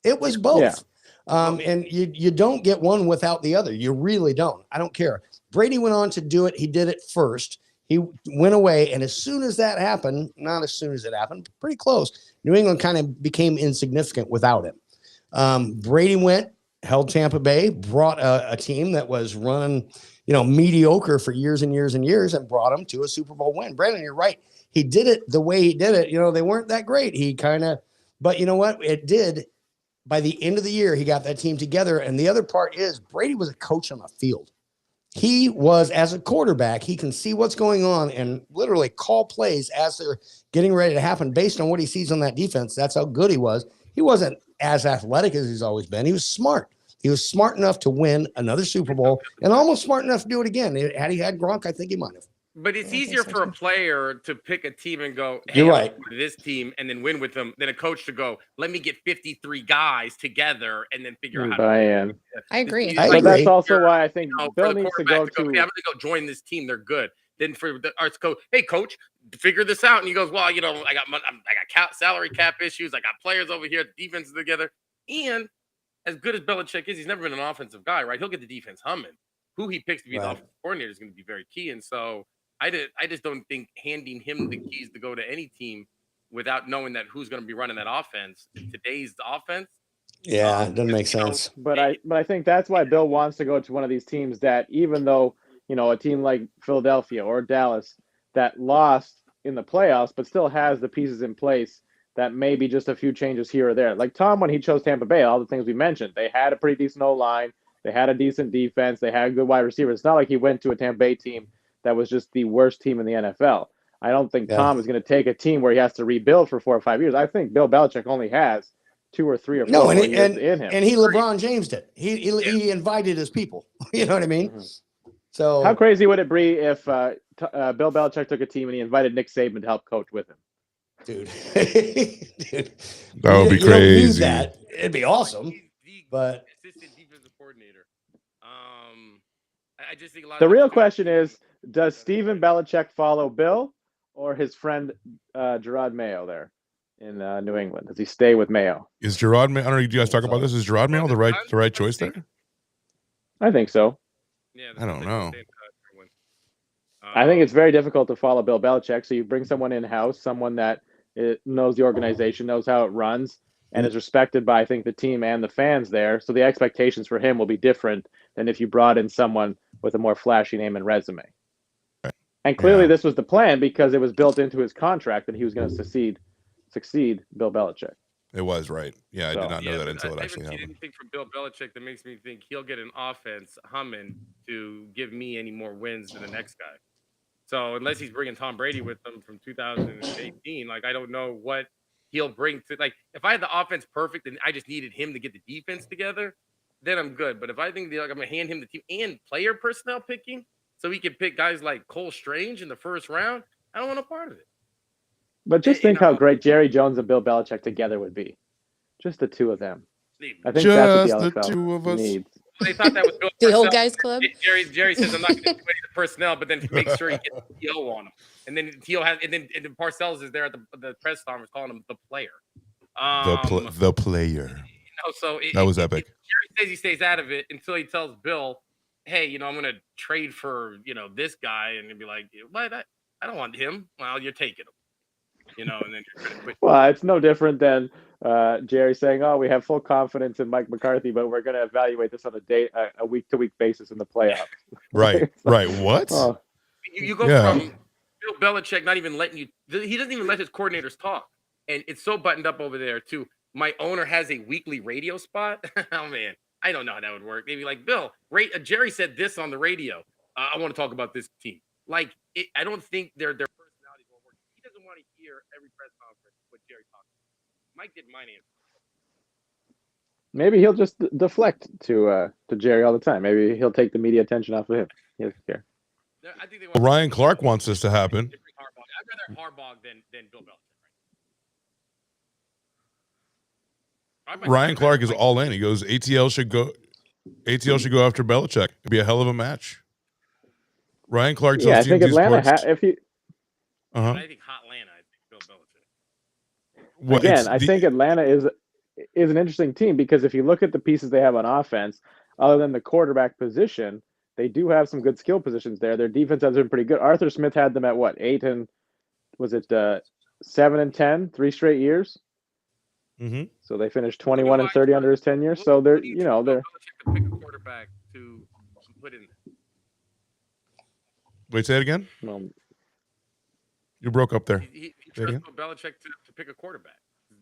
It was both. Yeah. And you don't get one without the other. You really don't. I don't care. Brady went on to do it. He did it first. He went away. And as soon as that happened, not as soon as it happened, pretty close, New England kind of became insignificant without him. Brady went, held Tampa Bay, brought a team that was running, mediocre for years and years and years, and brought them to a Super Bowl win. Brandon, you're right. He did it the way he did it. They weren't that great. But you know what? It did. By the end of the year, he got that team together. And the other part is Brady was a coach on the field. He was, as a quarterback, he can see what's going on and literally call plays as they're getting ready to happen based on what he sees on that defense. That's how good he was. He wasn't as athletic as he's always been. He was smart. He was smart enough to win another Super Bowl and almost smart enough to do it again. Had he had Gronk, I think he might have.
But it's easier for a player to pick a team and go, hey,
you're right,
this team, and then win with them, than a coach to go, let me get 53 guys together and then figure out how to win.
I agree.
I agree.
That's also why I think Bill needs to go to.
Hey, I'm going to go join this team. They're good. Then for the arts go, hey, coach, figure this out. And he goes, well, I got salary cap issues. I got players over here. The defense is together. And as good as Belichick is, he's never been an offensive guy, right? He'll get the defense humming. Who he picks to be the offensive coordinator is going to be very key. And so I just don't think handing him the keys to go to any team without knowing that who's going to be running that offense, today's offense.
Yeah, it doesn't make sense.
But I think that's why Bill wants to go to one of these teams that, even though, a team like Philadelphia or Dallas that lost in the playoffs, but still has the pieces in place that maybe just a few changes here or there. Like Tom, when he chose Tampa Bay, all the things we mentioned, they had a pretty decent O-line. They had a decent defense. They had good wide receivers. It's not like he went to a Tampa Bay team that was just the worst team in the NFL. I don't think Tom is going to take a team where he has to rebuild for 4 or 5 years. I think Bill Belichick only has 2 or 3 or 4 years in him.
And he LeBron James did. He invited his people. You know what I mean? Mm-hmm. So
how crazy would it be if Bill Belichick took a team and he invited Nick Saban to help coach with him?
Dude,
that would be crazy.
It'd be awesome. But
assistant defensive coordinator. I just think
the real question is, does Steven Belichick follow Bill or his friend Gerard Mayo there in New England? Does he stay with Mayo?
Is Gerard Mayo? I don't know. Do you guys talk about this? Is Gerard Mayo the right choice there?
I think so.
Yeah,
I don't know.
I think it's very difficult to follow Bill Belichick. So you bring someone in-house, someone that knows the organization, knows how it runs, and is respected by, I think, the team and the fans there. So the expectations for him will be different than if you brought in someone with a more flashy name and resume. And clearly this was the plan because it was built into his contract that he was going to succeed Bill Belichick.
It was, right. Yeah, I did not know that until it actually happened.
I haven't seen anything from Bill Belichick that makes me think he'll get an offense humming to give me any more wins than the next guy. So unless he's bringing Tom Brady with him from 2018, I don't know what he'll bring to, if I had the offense perfect and I just needed him to get the defense together, then I'm good. But if I think I'm going to hand him the team and player personnel picking so he can pick guys like Cole Strange in the first round, I don't want a part of it.
But just think how great Jerry Jones and Bill Belichick together would be. Just the two of them. I think that's what the NFL needs.
They thought that was
the old guys club.
Jerry says I'm not going to do any of the personnel, but then make sure he gets T.O. on him. And then T.O. has, and then Parcells is there at the press conference calling him the player.
The player.
So
that was epic.
Jerry says he stays out of it until he tells Bill, "Hey, I'm going to trade for this guy," and he'll be like, "What? I don't want him." Well, you're taking him. And then you're going to quit.
Well, it's no different than Jerry saying, "Oh, we have full confidence in Mike McCarthy, but we're going to evaluate this on a week-to-week basis in the playoffs."
Right. What?
You go from Bill Belichick not even letting you. He doesn't even let his coordinators talk, and it's so buttoned up over there. To my owner has a weekly radio spot. Oh man, I don't know how that would work. Maybe like Bill, Jerry said this on the radio. I want to talk about this team. Like, I don't think their personalities will work. He doesn't want to hear every press conference what Jerry talks about. Mike did mine answer.
Maybe he'll just deflect to Jerry all the time. Maybe he'll take the media attention off of him. He doesn't care.
I think
Ryan Clark wants this to happen.
I'd rather Harbaugh than Bill Belichick.
Ryan Clark is all in. He goes, ATL should go after Belichick. It'd be a hell of a match. Ryan Clark tells
I think Atlanta. If he,
I think hot Atlanta. I think Bill Belichick.
Well,
again, I think Atlanta is an interesting team because if you look at the pieces they have on offense, other than the quarterback position, they do have some good skill positions there. Their defense has been pretty good. Arthur Smith had them at what, 8 and was it 7 and 10, 3 straight years?
Mm-hmm.
So they finished 21 and 30 under his tenure. So they're they're
to pick a quarterback to put in there.
Wait, say it again.
Well,
you broke up there.
He trusts Belichick to pick a quarterback.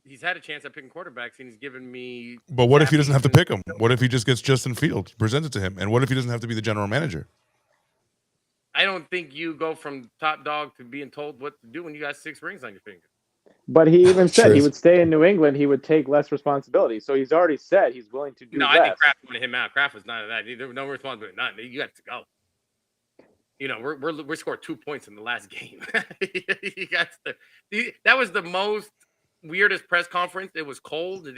He's had a chance at picking quarterbacks, and he's given me.
But what if he doesn't have to pick him? What if he just gets Justin Fields, presents it to him? And what if he doesn't have to be the general manager?
I don't think you go from top dog to being told what to do when you got 6 rings on your finger.
But he even said he would stay in New England. He would take less responsibility. So he's already said he's willing to do less.
I think Kraft wanted him out. Kraft was none of that. There was no responsibility. None. You got to go. We scored 2 points in the last game. That was the most weirdest press conference. It was cold. You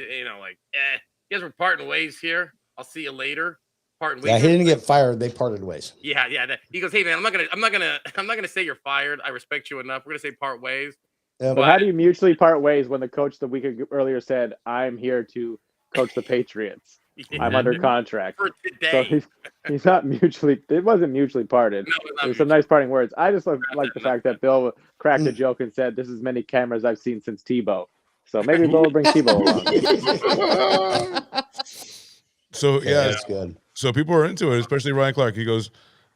guys were parting ways here. I'll see you later. Parting ways.
Yeah, he didn't get fired. They parted ways.
Yeah. He goes, hey man, I'm not gonna say you're fired. I respect you enough. We're gonna say part ways.
But how do you mutually part ways when the coach the week earlier said, "I'm here to coach the Patriots. I'm under contract."
For today.
So he's not mutually. It wasn't mutually parted. There was some nice parting words. I just like the fact that Bill cracked a joke and said, "This is many cameras I've seen since Tebow." So maybe Bill will bring Tebow along.
So yeah,
that's good.
So people are into it, especially Ryan Clark. He goes,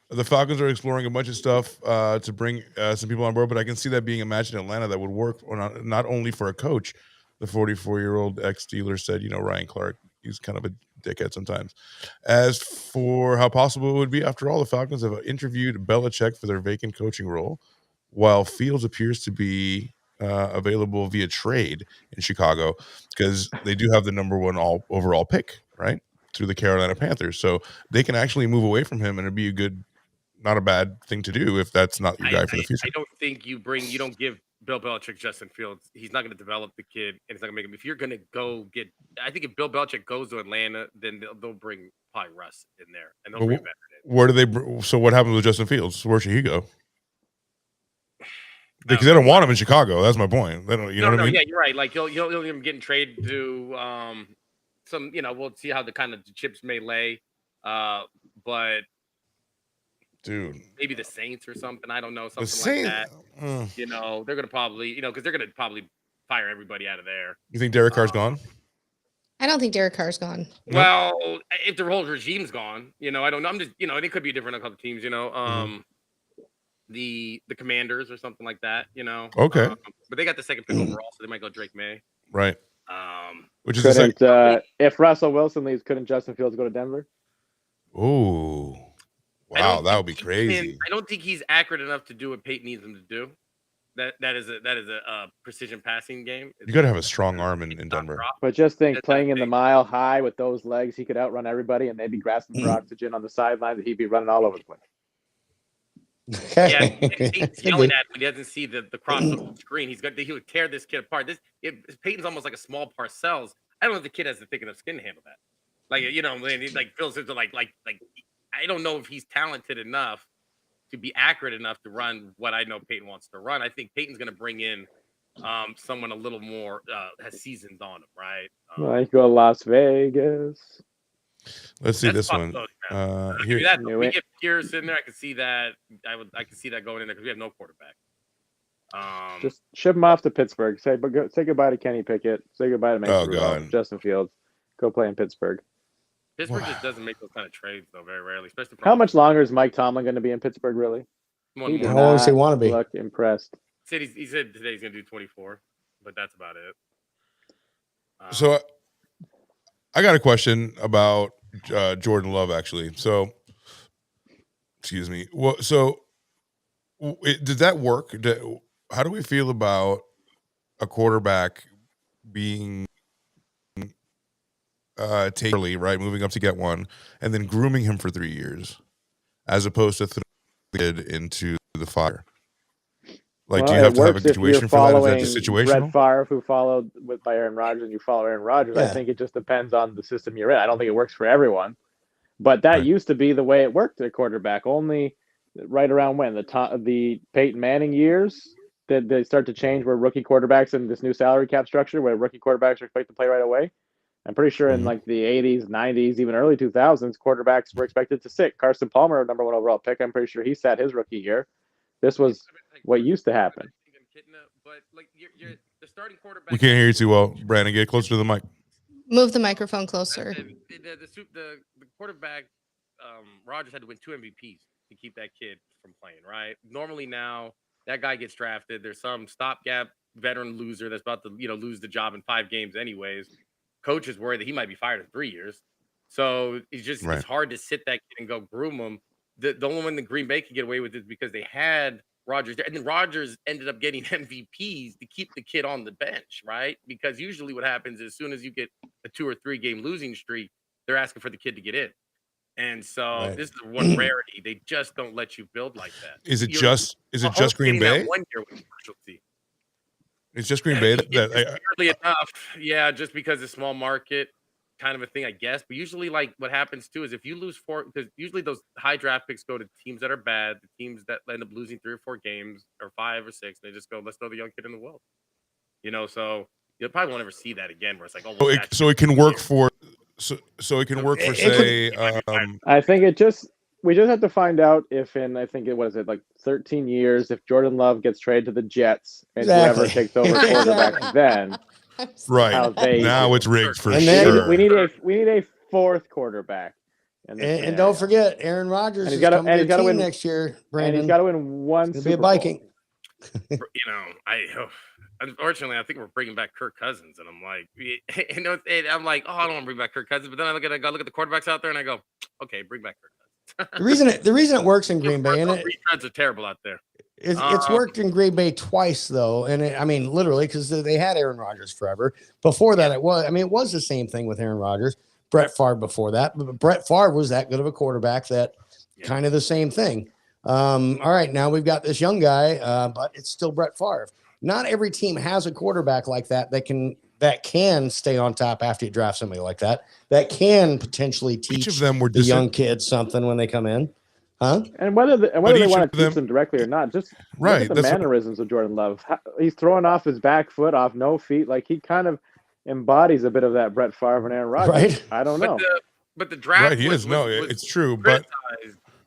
the Falcons are exploring a bunch of stuff to bring some people on board, but I can see that being a match in Atlanta that would work not only for a coach. The 44-year-old ex-Steeler said, Ryan Clark, he's kind of a dickhead sometimes. As for how possible it would be, after all, the Falcons have interviewed Belichick for their vacant coaching role, while Fields appears to be available via trade in Chicago because they do have the number 1 overall pick, right, through the Carolina Panthers. So they can actually move away from him, and it'd be a good, not a bad thing to do if that's not your guy for the future.
I don't think you don't give Bill Belichick Justin Fields. He's not going to develop the kid, and it's not going to make him. If you're going to go get, I think if Bill Belichick goes to Atlanta, then they'll bring probably Russ in there, and they'll bring a veteran in.
Where do they? So what happens with Justin Fields? Where should he go? Because they don't want him in Chicago. That's my point. They don't. You know what I mean?
Yeah, you're right. Like you'll even getting traded to some. We'll see how the chips may lay. But
dude,
maybe the Saints or something. I don't know, something like that. They're gonna probably, because they're gonna probably fire everybody out of there.
You think Derek Carr's gone?
I don't think Derek Carr's gone.
Well, if the whole regime's gone, I don't know. I'm just, it could be different on a couple teams. The Commanders or something like that.
Okay.
But they got the second pick overall, so they might go Drake May.
Right. Which is
if Russell Wilson leaves, couldn't Justin Fields go to Denver?
Oh, wow, that would be crazy.
I don't think he's accurate enough to do what Peyton needs him to do. That is a precision passing game.
You got to have a strong arm in Denver.
But just think, playing in the mile high with those legs, he could outrun everybody, and they'd be grasping for oxygen on the sideline, and he'd be running all over the place.
Yeah, he's yelling at him. He doesn't see the cross on the screen. He would tear this kid apart. Peyton's almost like a small Parcells. I don't know if the kid has the thick enough skin to handle that. Like Phil says, like I don't know if he's talented enough to be accurate enough to run what I know Peyton wants to run. I think Peyton's going to bring in someone a little more has seasons on him, right?
Like go to Las Vegas.
Let's see this one.
Here, we get Pierce in there. I can see that. I can see that going in there because we have no quarterback.
Just ship him off to Pittsburgh. Say goodbye to Kenny Pickett. Say goodbye to Mason Rudolph, Justin Fields. Go play in Pittsburgh.
Pittsburgh just doesn't make those kind of trades though, very rarely. Especially
how much longer is Mike Tomlin going to be in Pittsburgh? Really?
How long does he want to be?
Look impressed.
He said today he's going to do 24, but that's about it.
So I got a question about Jordan Love, actually. So, excuse me. Well, so did that work? How do we feel about a quarterback being early, right, moving up to get one, and then grooming him for 3 years, as opposed to throwing the kid into the fire? Like, do you have to have a situation for that? Is that just situational?
Brett Favre, who followed by Aaron Rodgers, and you follow Aaron Rodgers.
Yeah.
I think it just depends on the system you're in. I don't think it works for everyone, but that used to be the way it worked at quarterback. Only right around when the Peyton Manning years did they start to change, where rookie quarterbacks in this new salary cap structure, where rookie quarterbacks are expected to play right away. I'm pretty sure in like the 80s, 90s, even early 2000s, quarterbacks were expected to sit. Carson Palmer, number 1 overall pick, I'm pretty sure he sat his rookie year. This was what used to happen.
But like the starting quarterback.
We can't hear you too well, Brandon. Get closer to the mic.
Move the microphone closer.
The quarterback, Rodgers had to win 2 MVPs to keep that kid from playing, right? Normally now that guy gets drafted. There's some stopgap veteran loser that's about to lose the job in 5 games anyways. Coach is worried that he might be fired in 3 years. So it's hard to sit that kid and go groom him. The only one that Green Bay could get away with is because they had Rodgers there. And then Rodgers ended up getting MVPs to keep the kid on the bench, right? Because usually what happens is as soon as you get a 2 or 3 game losing streak, they're asking for the kid to get in. And so this is one rarity. They just don't let you build like that.
Is it just Green Bay?
1 year with specialty.
It's just Green Bay.
Weirdly enough, yeah, just because it's small market kind of a thing, I guess. But usually, like what happens too is if you lose 4, because usually those high draft picks go to teams that are bad, the teams that end up losing 3 or 4 games or 5 or 6. They just go, let's throw the young kid in the world. So you'll probably won't ever see that again. Where it's like,
so it can work for. So it can work for say.
I think we just have to find out if I think it was like 13 years, if Jordan Love gets traded to the Jets and whoever takes over quarterback then.
Right. Now it's rigged for
and
sure.
We need a 4th quarterback.
And don't forget, Aaron Rodgers is coming to the team next year, Brandon.
And he's got to win 1 Super Bowl.
Be a Viking.
Unfortunately, I think we're bringing back Kirk Cousins, and I'm like, I'm like, I don't want to bring back Kirk Cousins, but then I look at the quarterbacks out there, and I go, okay, bring back Kirk Cousins.
the reason it works in Green Bay, and
retreads are terrible out there.
It's worked in Green Bay twice though, and literally because they had Aaron Rodgers forever. Before that, it was the same thing with Aaron Rodgers. Brett Favre before that, but Brett Favre was that good of a quarterback that kind of the same thing. All right, now we've got this young guy, but it's still Brett Favre. Not every team has a quarterback like that can stay on top after you draft somebody like that can potentially teach the young kids something when they come in. Huh?
And whether they want to teach them directly or not, just look at the mannerisms of Jordan Love. He's throwing off his back foot, off no feet. Like he kind of embodies a bit of that Brett Favre and Aaron Rodgers.
Right?
I don't know.
But the draft
he is. It's true. But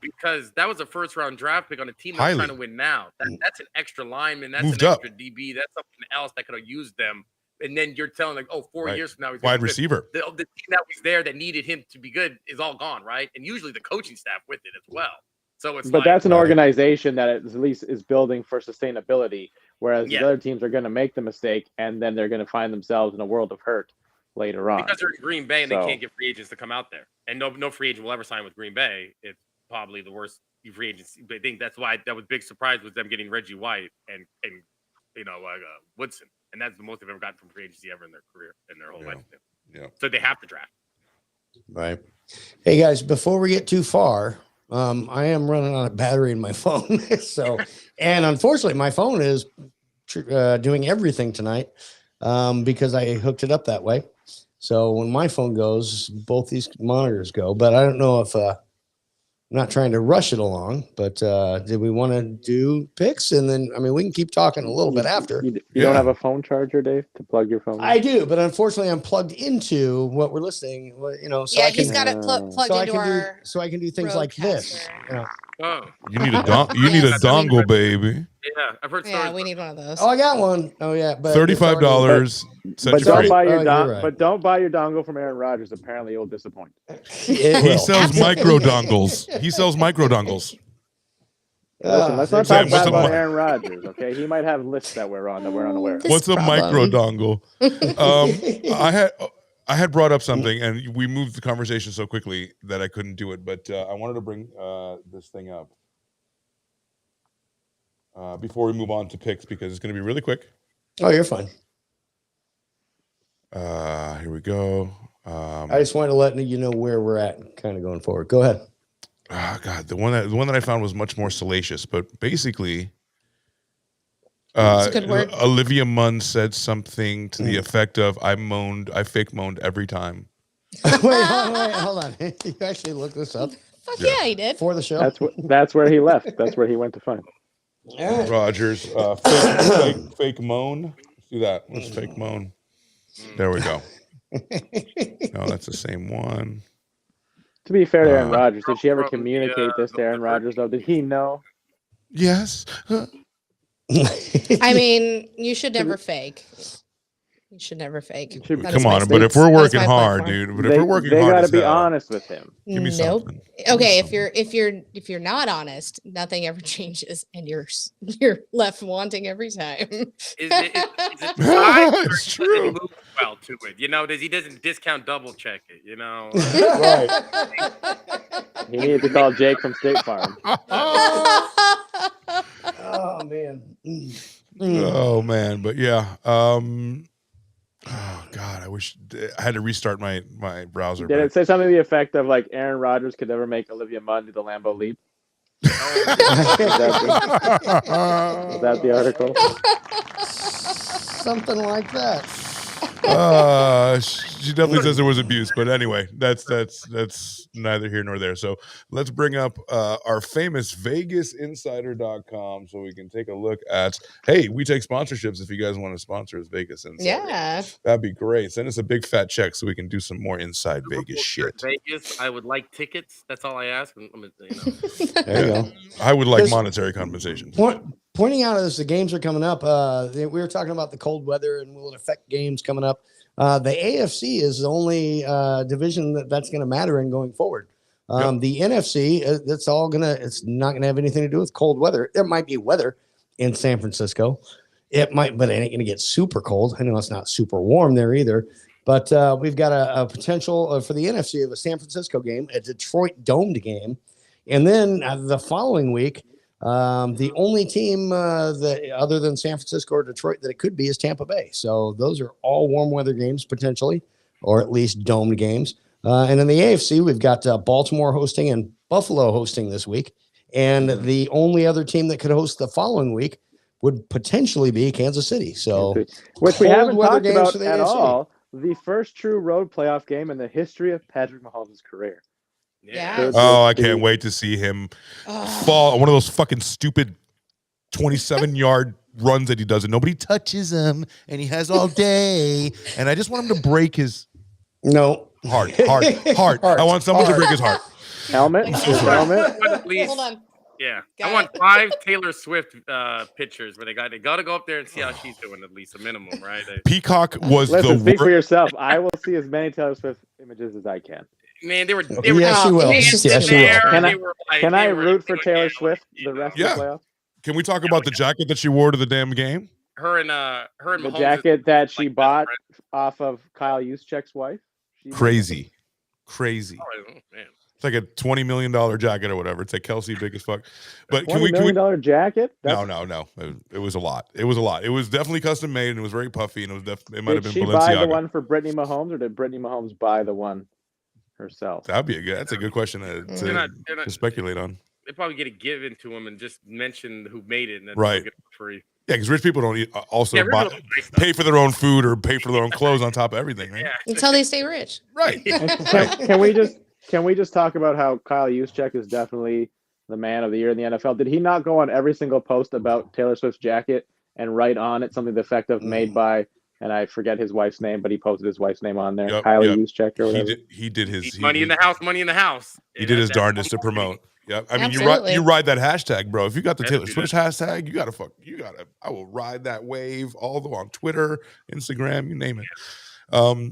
because that was a 1st-round draft pick on a team that's trying to win now. That's an extra lineman. That's an extra DB. That's something else that could have used them. And then you're telling 4 years from now, he's
wide receiver.
The team that was there that needed him to be good is all gone, right? And usually the coaching staff with it as well. So
but that's an organization that at least is building for sustainability, whereas the other teams are going to make the mistake and then they're going to find themselves in a world of hurt later on.
Because they're in Green Bay and they can't get free agents to come out there. And no free agent will ever sign with Green Bay. It's probably the worst free agency. I think that's why that was big surprise was them getting Reggie White and Woodson. And that's the most they've ever gotten from free agency ever in their career, in their whole life.
Yeah.
So they have to draft.
Right. Hey guys, before we get too far, I am running on a battery in my phone. And unfortunately my phone is doing everything tonight because I hooked it up that way. So when my phone goes, both these monitors go, but I don't know if, I'm not trying to rush it along, but did we want to do picks? And then, we can keep talking a little bit after.
You don't have a phone charger, Dave, to plug your phone in?
I do, but unfortunately, I'm plugged into what we're listening. So
he's got it plugged into our.
So I can do things like this.
You need a dongle, baby.
Yeah, I've heard.
Yeah, we need one of those.
Oh, I got one. Oh yeah, but
$35.
But don't buy your don't buy your dongle from Aaron Rodgers. Apparently, it will disappoint.
He sells micro dongles.
Listen, let's not
Sam,
talk
what's
bad
a
about
mic-
Aaron Rodgers, okay? He might have lists that we're unaware of.
This
What's a micro dongle?
problem.
I had brought up something, and we moved the conversation so quickly that I couldn't do it. But I wanted to bring this thing up before we move on to picks because it's going to be really quick.
Oh, you're fine.
Here we go.
I just wanted to let you know where we're at, kind of going forward. Go ahead.
Oh God, the one that I found was much more salacious, but basically,
That's a good word.
Olivia Munn said something to the effect of, I fake moaned every time."
Wait, hold on. You actually looked this up
Fuck yeah, he did.
for the show?
That's where he left. That's where he went to find.
Rogers, fake moan. Let's do that. Let's fake moan. There we go. No, that's the same one.
To be fair to Aaron Rodgers, did she ever communicate this to Aaron Rodgers, though? Did he know?
Yes.
I mean, you should never fake. You should never fake.
Come on, but if we're working hard,
platform.
dude. But if we're working
they
hard,
got to
as
be
hell,
honest with him.
Give me
Nope.
something.
Okay, if you're not honest, nothing ever changes, and you're left wanting every time.
Is it time, or
It's
does
true.
he move well to it? You know, he doesn't discount double check it. You know,
He needed to call Jake from State Farm.
Oh, man.
Oh man, but yeah. Oh God, I wish I had to restart my browser.
Did it say something to the effect of like Aaron Rodgers could never make Olivia Munn do the Lambeau leap? Is that the article?
Something like that.
She definitely says there was abuse, but anyway, that's neither here nor there. So let's bring up our famous VegasInsider.com so we can take a look at. Hey, we take sponsorships if you guys want to sponsor us, Vegas Insider.
Yeah,
that'd be great. Send us a big fat check so we can do some more inside Vegas shit.
Vegas, I would like tickets. That's all I ask. You know.
There you go.
I would like monetary compensation.
Pointing out as the games are coming up, we were talking about the cold weather and will it affect games coming up. The AFC is the only division that's going to matter in going forward. The NFC, it's not going to have anything to do with cold weather. There might be weather in San Francisco. It might, but it ain't going to get super cold. I know it's not super warm there either. But we've got a potential for the NFC of a San Francisco game, a Detroit domed game. And then the following week, the only team that other than San Francisco or Detroit that it could be is Tampa Bay. So those are all warm weather games potentially, or at least domed games. And in the AFC, we've got Baltimore hosting and Buffalo hosting this week. And the only other team that could host the following week would potentially be Kansas City. So,
which we haven't talked about
at
all. The first true road playoff game in the history of Patrick Mahomes' career.
Yeah.
Oh, I can't wait to see him fall on one of those fucking stupid 27-yard runs that he does, and nobody touches him, and he has all day. And I just want him to break his heart. I want someone to break his heart.
Helmet.
Hold on.
Yeah, I want 5 Taylor Swift pictures where they got to go up there and see how she's doing, at least a minimum, right?
Peacock was
Listen, speak for yourself. I will see as many Taylor Swift images as I can.
Man, they were
yes, you will. Yes, you will.
Can I root for Taylor Swift the rest of the playoffs?
Can we talk about the jacket that she wore to the damn game?
Her and
the
Mahomes
jacket that she bought off of Kyle Juszczyk's wife.
Crazy.
Oh, man.
It's like a $20 million jacket or whatever. It's like Kelsey big as fuck. But
$20 million jacket?
No. It was a lot. It was definitely custom made and it was very puffy and it might have been
Did she
Balenciaga.
buy the one for Brittany Mahomes or did Brittany Mahomes buy the one herself?
That's a good question to speculate on.
They probably get it given to them and just mention who made it and then
right.
get it for free.
Yeah, because rich people don't pay for their own food or pay for their own clothes on top of everything, right?
Until they stay rich.
Right.
Can we just talk about how Kyle Juszczyk is definitely the man of the year in the NFL? Did he not go on every single post about Taylor Swift's jacket and write on it something to the effect of made by, and I forget his wife's name, but he posted his wife's name on there, Kylie Juszczyk or whatever.
He did his
money in the house.
He did his darndest to promote. Yeah, I mean, you ride that hashtag, bro. If you got the Taylor Swift hashtag, I will ride that wave. Although on Twitter, Instagram, you name it.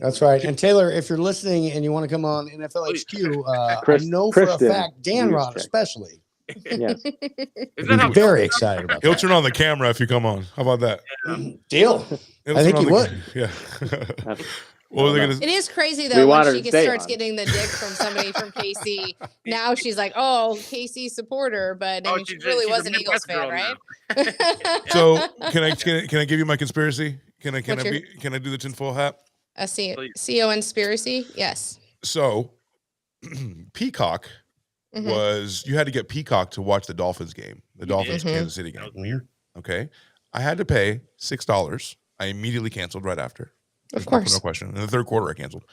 That's right. And Taylor, if you're listening and you want to come on NFL HQ, I know for a fact, Dan Rod especially.
Yes.
Is that how
Very excited about
He'll
that.
turn on the camera if you come on. How about that?
Deal.
He'll
I
turn
think
on
he
the-
would.
Yeah.
That's-
What was I
I don't
gonna
It is crazy
We
though when
want her
she
to stay
starts
on.
getting the dick from somebody from KC. Now she's like, "Oh, KC supporter," but I
Oh,
mean, she
she's
really
a
was an Eagles
Midwest
fan,
girl
right?
So can I give you my conspiracy? Can I
What's your-
can I do the tinfoil hat?
A
Please.
CO conspiracy? Yes.
So Peacock
Mhm.
was you had to get Peacock to watch the Dolphins game, the Dolphins
Mhm.
Kansas City
That was
game.
weird.
Okay. I had to pay $6. I immediately canceled right after.
Of
There's
course.
no question. In the third quarter, I canceled.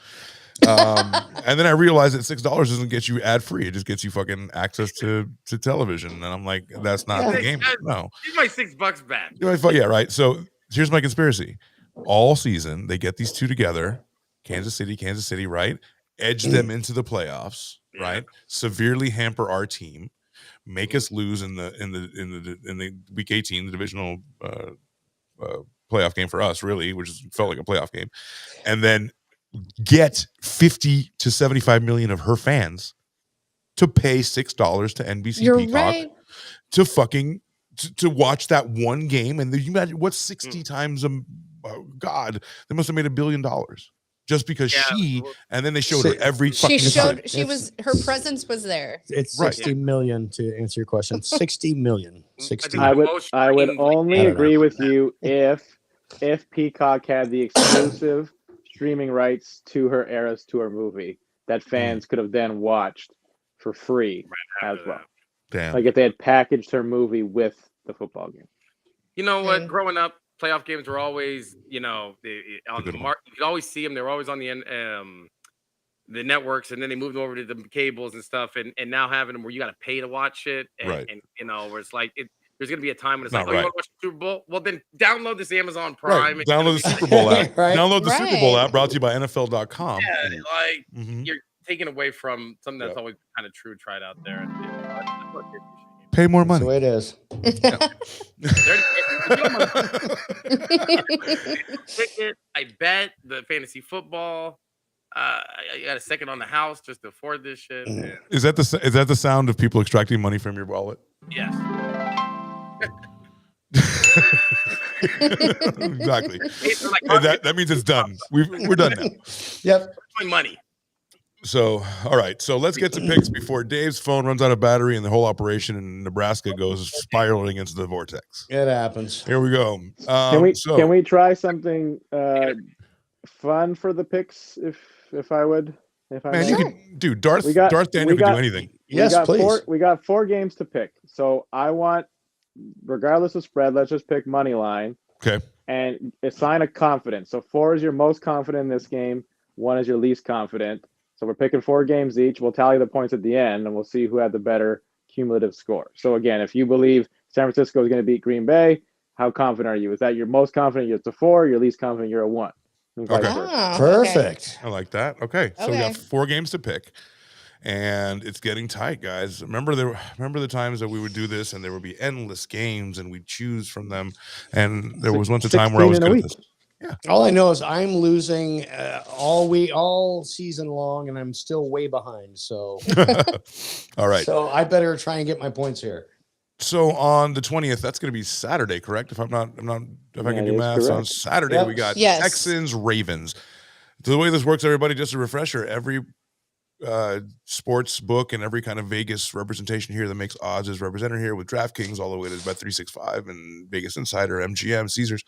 And then I realized that $6 doesn't get you ad free. It just gets you fucking access to television. And I'm like, that's not the game. No.
Give my $6 back.
Yeah, right. So here's my conspiracy. All season, they get these two together, Kansas City, right? Edge them into the playoffs,
Yeah.
right? Severely hamper our team, make us lose in the week 18, the divisional playoff game for us, really, which felt like a playoff game, and then get 50 to 75 million of her fans to pay $6 to NBC
You're
Peacock
right.
to fucking to watch that one game. And you imagine what's 60 times God, they must have made $1 billion just because and then they showed her every
She
fucking time.
her presence was there.
It's
Right.
60 million to answer your question. 60 million. 60.
I would
most
only
I don't
agree
know.
with you if Peacock had the exclusive streaming rights to her Eras Tour movie that fans could have then watched for free as well.
Damn.
Like if they had packaged her movie with the football game.
You know what?
Mm.
Growing up, playoff games were always, on the
good one.
mark. You could always see them. They were always on the networks, and then they moved over to the cables and stuff. And now having them where you got to pay to watch it, and,
Right.
and where it's like there's gonna be a time when it's
Not
like, oh, you
right.
want to watch the Super Bowl? Well, then download this Amazon Prime.
Right. Download the Super Bowl app.
Right.
Download the Super Bowl
Right.
app brought to you by NFL.com.
Yeah, like
Mhm.
you're taking away from something that's
Yep.
always kind of true tried out there. And, that's what you're
Pay more
That's the
money.
way it is.
Ticket, I bet the fantasy football. I got a second on the house just to afford this shit. And
Is that the sound of people extracting money from your wallet?
yes,
Exactly.
it's like
And that means it's done. We're done now.
Yep.
my money.
So, all right. So let's get to picks before Dave's phone runs out of battery and the whole operation in Nebraska goes spiraling into the vortex.
It happens.
Here we go.
Can we try something fun for the picks if I would? If I
Man,
may?
you can, dude. Darth
We got-
Daniel
we
can do
got-
anything.
Yes, please.
We got 4 games to pick. So I want, regardless of spread, let's just pick money line
Okay.
and assign a confidence. So 4 is your most confident in this game. 1 is your least confident. So we're picking 4 games each. We'll tally the points at the end, and we'll see who had the better cumulative score. So again, if you believe San Francisco is going to beat Green Bay, how confident are you? Is that your most confident? You're a 4. Your least confident? You're a 1. And vice
Okay.
versa.
Oh, okay.
Perfect.
I like that. Okay. So we
Okay.
got 4 games to pick. And it's getting tight, guys. Remember the times that we would do this and there would be endless games and we'd choose from them. And there was once a time where I was
16 in a
good at
week.
this.
All I know is I'm losing all season long, and I'm still way behind. So,
All right.
so I better try and get my points here.
So on the 20th, that's going to be Saturday, correct? If I can
That
do
is
math, on
correct.
Saturday
Yep.
we got
Yes.
Texans, Ravens. So the way this works, everybody, just a refresher, every sports book and every kind of Vegas representation here that makes odds is represented here with DraftKings all the way to Bet365 and Vegas Insider, MGM, Caesars.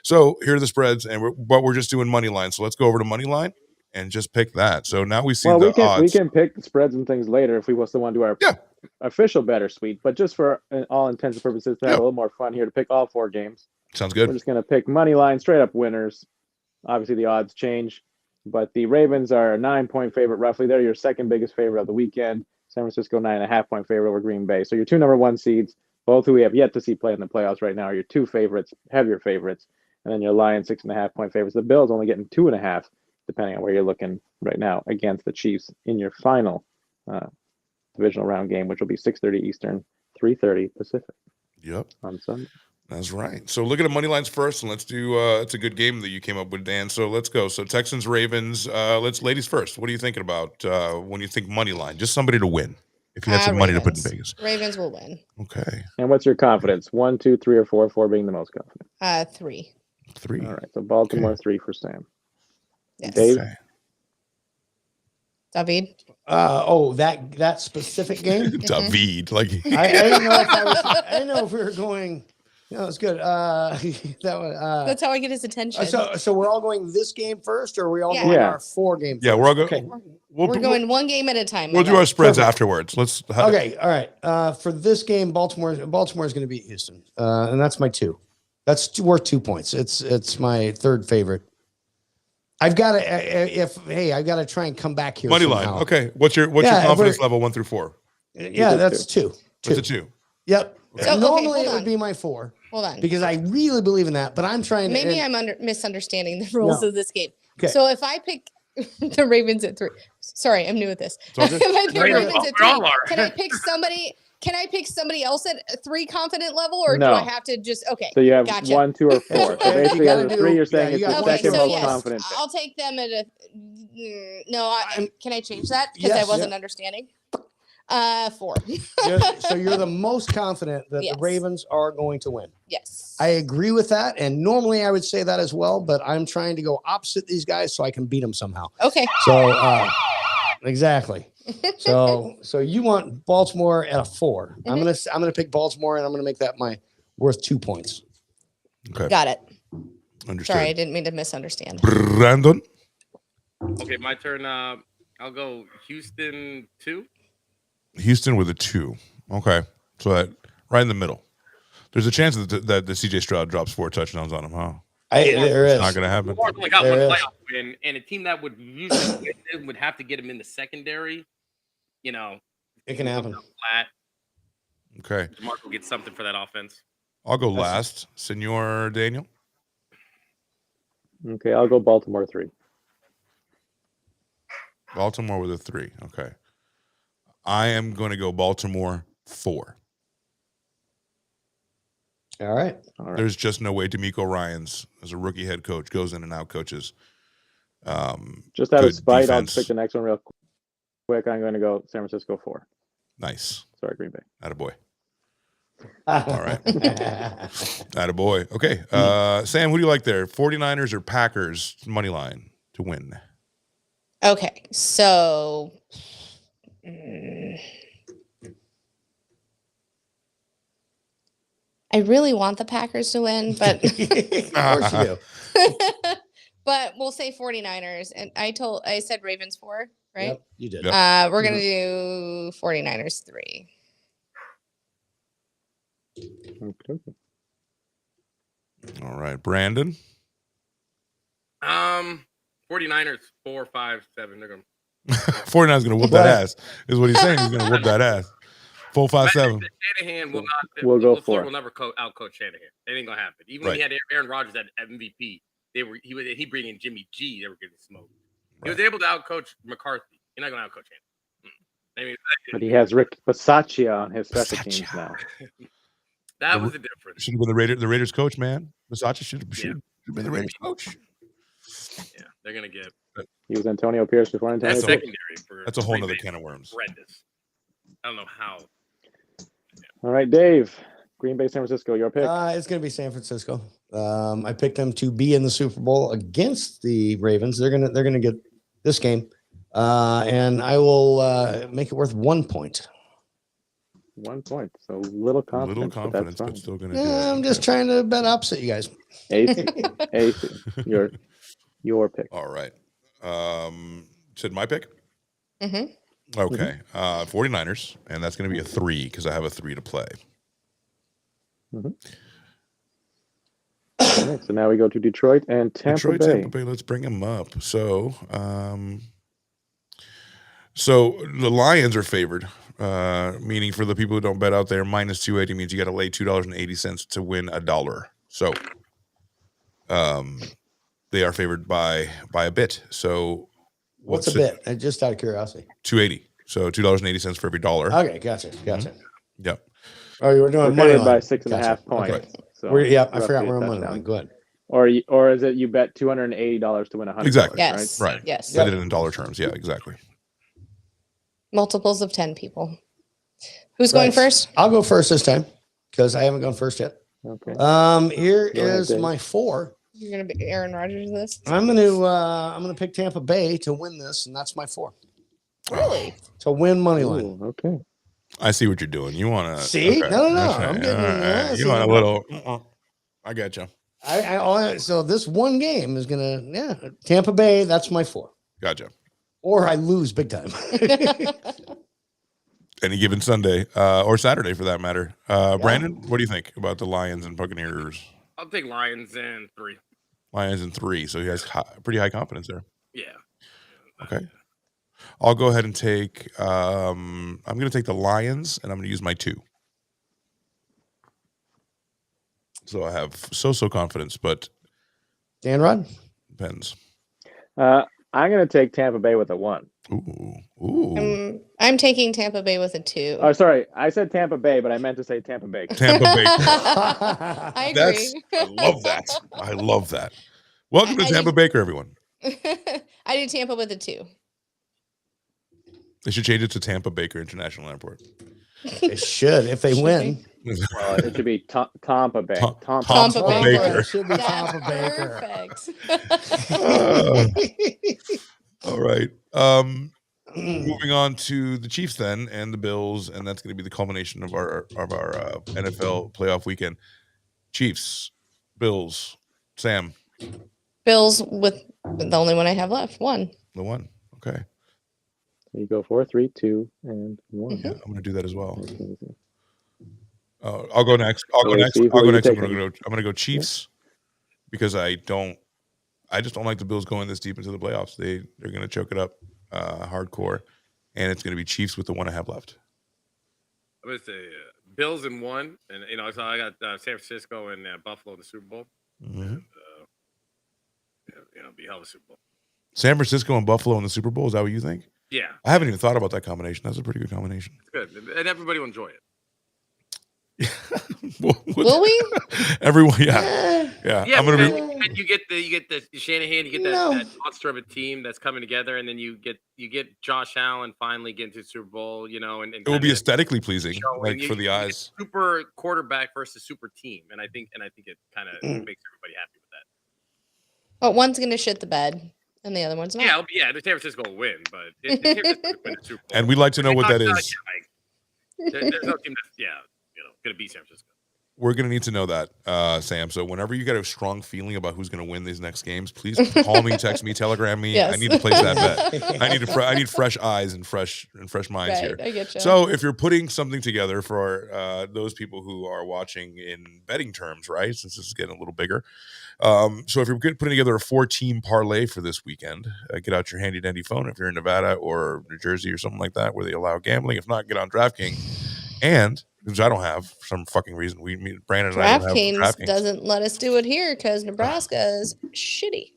So here are the spreads, and we're just doing money line. So let's go over to money line and just pick that. So now we see
Well,
the
we
odds.
can pick the spreads and things later if we still want to do our official better suite. But just for all intents and purposes, to have a little more fun here, to pick all 4 games.
Sounds
We're
good.
just going to pick money line, straight up winners. Obviously, the odds change, but the Ravens are a 9-point favorite, roughly. They're your second biggest favorite of the weekend. San Francisco, 9.5-point favorite over Green Bay. So your 2 number 1 seeds, both who we have yet to see play in the playoffs right now, are your 2 favorites, heavier favorites. And then your Lions, 6.5-point favorites. The Bills only getting 2.5, depending on where you're looking right now, against the Chiefs in your final divisional round game, which will be 6:30 Eastern, 3:30 Pacific
Yep.
on Sunday.
That's right. So look at the money lines first, and let's do. It's a good game that you came up with, Dan. So let's go. So Texans, Ravens. Let's ladies first. What are you thinking about when you think money line? Just somebody to win. If you had some money to put in
Ravens.
Vegas.
Ravens will win.
Okay.
And what's your confidence? 1, 2, 3, or 4? 4 being the most confident.
3.
3.
All right. So Baltimore 3 for Sam.
Yes.
Dave?
Okay.
David.
That specific game.
David, like
I didn't know if I didn't know if we were going. No, it's good. That one.
That's how I get his attention.
So we're all going this game first, or are we all
Yeah.
going
Yeah.
our 4 game?
yeah,
first?
we're all going.
Okay.
We're going one game at a time.
We'll
my
do our
guy.
spreads
Perfect.
afterwards. Let's.
Okay. All right. For this game, Baltimore is going to beat Houston, and that's my 2. That's worth 2 points. It's my third favorite. I've got to I've got to try and come back here.
Money
somehow.
line. Okay. What's your confidence level 1 through 4?
Yeah, that's 2.
It's a 2.
Yep.
So, okay,
Normally
hold
it would
on.
be my 4
Hold on.
because I really believe in that. But I'm trying.
Maybe I'm misunderstanding the rules
No.
of this game.
Okay.
So if I pick the Ravens at 3, sorry, I'm new at this.
all good.
If I pick
No, you're-
Ravens at
we all
3,
are.
can I pick somebody? Can I pick somebody else at a 3 confident level, or
No.
do I have to just okay?
So you have
Gotcha.
1, 2, or 4. So basically, out of the 3, you're saying
you
it's
got
the
one,
Okay,
second
two,
so
most
yes,
confident.
I'll take them at a. No, can I change that because I
Yes.
wasn't understanding? 4.
So you're the most confident that
Yes.
the Ravens are going to win.
Yes.
I agree with that, and normally I would say that as well, but I'm trying to go opposite these guys so I can beat them somehow.
Okay.
So exactly. So you want Baltimore at a 4. I'm gonna pick Baltimore, and I'm gonna make that my worth 2 points.
Okay.
Got it.
Understood.
Sorry, I didn't mean to misunderstand.
Brandon.
Okay, my turn. I'll go Houston 2.
Houston with a 2. Okay. So that right in the middle. There's a chance that the CJ Stroud drops 4 touchdowns on him, huh?
There
It's
is.
not going to happen.
Lamar's only got
There
one
is.
playoff win, and a team that would usually win it would have to get him in the secondary. You know,
It can happen.
flat.
Okay.
Mark will get something for that offense.
I'll go last. Senor Daniel.
Okay, I'll go Baltimore 3.
Baltimore with a 3. Okay. I am going to go Baltimore 4.
All right.
There's just no way D'Amico Ryans, as a rookie head coach, goes in and out coaches.
Just out of
good
spite,
defense.
I'll pick the next one real quick. I'm going to go San Francisco 4.
Nice.
Sorry, Green Bay.
Attaboy. All right. Attaboy. Okay. Sam, who do you like there? 49ers or Packers money line to win?
Okay, so I really want the Packers to win, but
Of course you do.
but we'll say 49ers. And I said Ravens 4, right?
Yep, you did.
Yep.
We're gonna do 49ers 3.
Okay.
All right. Brandon.
49ers 4, 5, 7. They're gonna
49ers going to whoop that ass, is what he's saying. He's going to whoop that ass. 4, 5, 7.
Shanahan will not.
We'll go
LaFleur
4.
will never outcoach Shanahan. It ain't gonna happen. Even when he had Aaron Rodgers at MVP, he bring in Jimmy G. They were getting smoked. He was able to outcoach McCarthy. You're not gonna outcoach him. I mean,
But he has Rick Bisaccia on his special teams now.
that was the difference.
Should have been the Raiders coach, man. Versace should have been the Raiders coach.
Yeah, they're gonna get
He was Antonio Pierce before Antonio
that
Pierce.
secondary for
That's a whole
Green
nother
Bay
can of worms.
horrendous. I don't know how.
All right, Dave. Green Bay, San Francisco. Your pick.
It's going to be San Francisco. I picked them to be in the Super Bowl against the Ravens. They're gonna get this game, and I will make it worth 1 point.
1 point. So little confidence.
Little confidence,
but
but
that's
still
fine.
going to do it.
I'm just trying to bet opposite you guys.
AC. AC. Your pick.
All right. Said my pick?
Mm-hmm.
Okay. 49ers, and that's going to be a 3 because I have a 3 to play.
All right, so now we go to Detroit and Tampa Bay.
Tampa Bay. Let's bring them up. So the Lions are favored, meaning for the people who don't bet out there, minus 280 means you got to lay $2.80 to win $1. So they are favored by a bit. So
What's a bit? Just out of curiosity.
280. So $2.80 for every dollar.
Okay, gotcha.
Yep.
Oh, you were doing
We're
money
favored by
line.
6.5
Gotcha.
points.
Okay.
So
I forgot
roughly
we're
a
on money
touchdown.
line. Good.
Or is it you bet $280 to win $100?
Exactly.
Yes.
Right.
Yes.
I did it in dollar terms. Yeah, exactly.
Multiples of 10 people. Who's going first?
I'll go first this time because I haven't gone first yet.
Okay.
Here
Go ahead,
is
Dave.
my 4.
You're gonna be Aaron Rodgers this?
I'm gonna pick Tampa Bay to win this, and that's my 4.
Really?
To win money line.
Ooh, okay.
I see what you're doing. You want to
See?
Okay.
No.
Okay.
I'm getting
You want a little. I got you.
So this one game is gonna Tampa Bay. That's my 4.
Gotcha.
Or I lose big time.
Any given Sunday or Saturday for that matter. Brandon, what do you think about the Lions and Buccaneers?
I'll take Lions in 3.
Lions in 3, so he has pretty high confidence there.
Yeah.
Okay. I'll go ahead and take. I'm going to take the Lions, and I'm going to use my 2. So I have so confidence, but
Dan Rod?
depends.
I'm going to take Tampa Bay with a 1.
Ooh.
I'm taking Tampa Bay with a 2.
Oh, sorry. I said Tampa Bay, but I meant to say Tampa Bay.
Tampa Bay.
I agree.
I love that. I love that. Welcome to Tampa Baker, everyone.
I do Tampa with a 2.
They should change it to Tampa Baker International Airport.
They should if they win.
It should be Tampa Bay.
Tampa Baker.
It should be
That's
Tampa Baker.
perfect.
All right. Moving on to the Chiefs then and the Bills, and that's going to be the culmination of our NFL playoff weekend. Chiefs, Bills, Sam.
Bills with the only one I have left. 1.
The 1. Okay.
You go 4, 3, 2, and 1.
Yeah, I'm going to do that as well. I'll go next. I'll go next.
Steve,
I'm
what are you
going to go Chiefs because I just don't like the Bills going this deep into the playoffs. They're going to choke it up hardcore, and it's going to be Chiefs with the 1 I have left.
I'm going to say Bills in 1, and so I got San Francisco and Buffalo in the Super Bowl.
Mm-hmm.
And, it'll be hell of a Super Bowl.
San Francisco and Buffalo in the Super Bowl. Is that what you think?
Yeah,
I haven't even thought about that combination. That's a pretty good combination.
it's good, and everybody will enjoy it.
Will we?
Everyone, yeah. I'm gonna
be. You get the Shanahan. You get that monster of a team that's coming together, and then you get Josh Allen finally getting to the Super Bowl. And
it will be aesthetically pleasing, for the eyes.
Super quarterback versus super team, and I think it kind of makes everybody happy with that.
But one's gonna shit the bed, and the other one's not.
Yeah, the San Francisco will win, but San Francisco will win the Super Bowl.
And we'd like to know what that is.
There's no team that's going to beat San Francisco.
We're going to need to know that, Sam. So whenever you get a strong feeling about who's going to win these next games, please call me, text me, telegram me.
Yes.
I need to place that bet. I need fresh eyes and fresh minds here.
I get you.
So if you're putting something together for those people who are watching in betting terms, right? Since this is getting a little bigger. So if you're putting together a 4-team parlay for this weekend, get out your handy dandy phone if you're in Nevada or New Jersey or something like that where they allow gambling. If not, get on DraftKings. And because I don't have for some fucking reason, Brandon and I don't have DraftKings.
Doesn't let us do it here because Nebraska is shitty.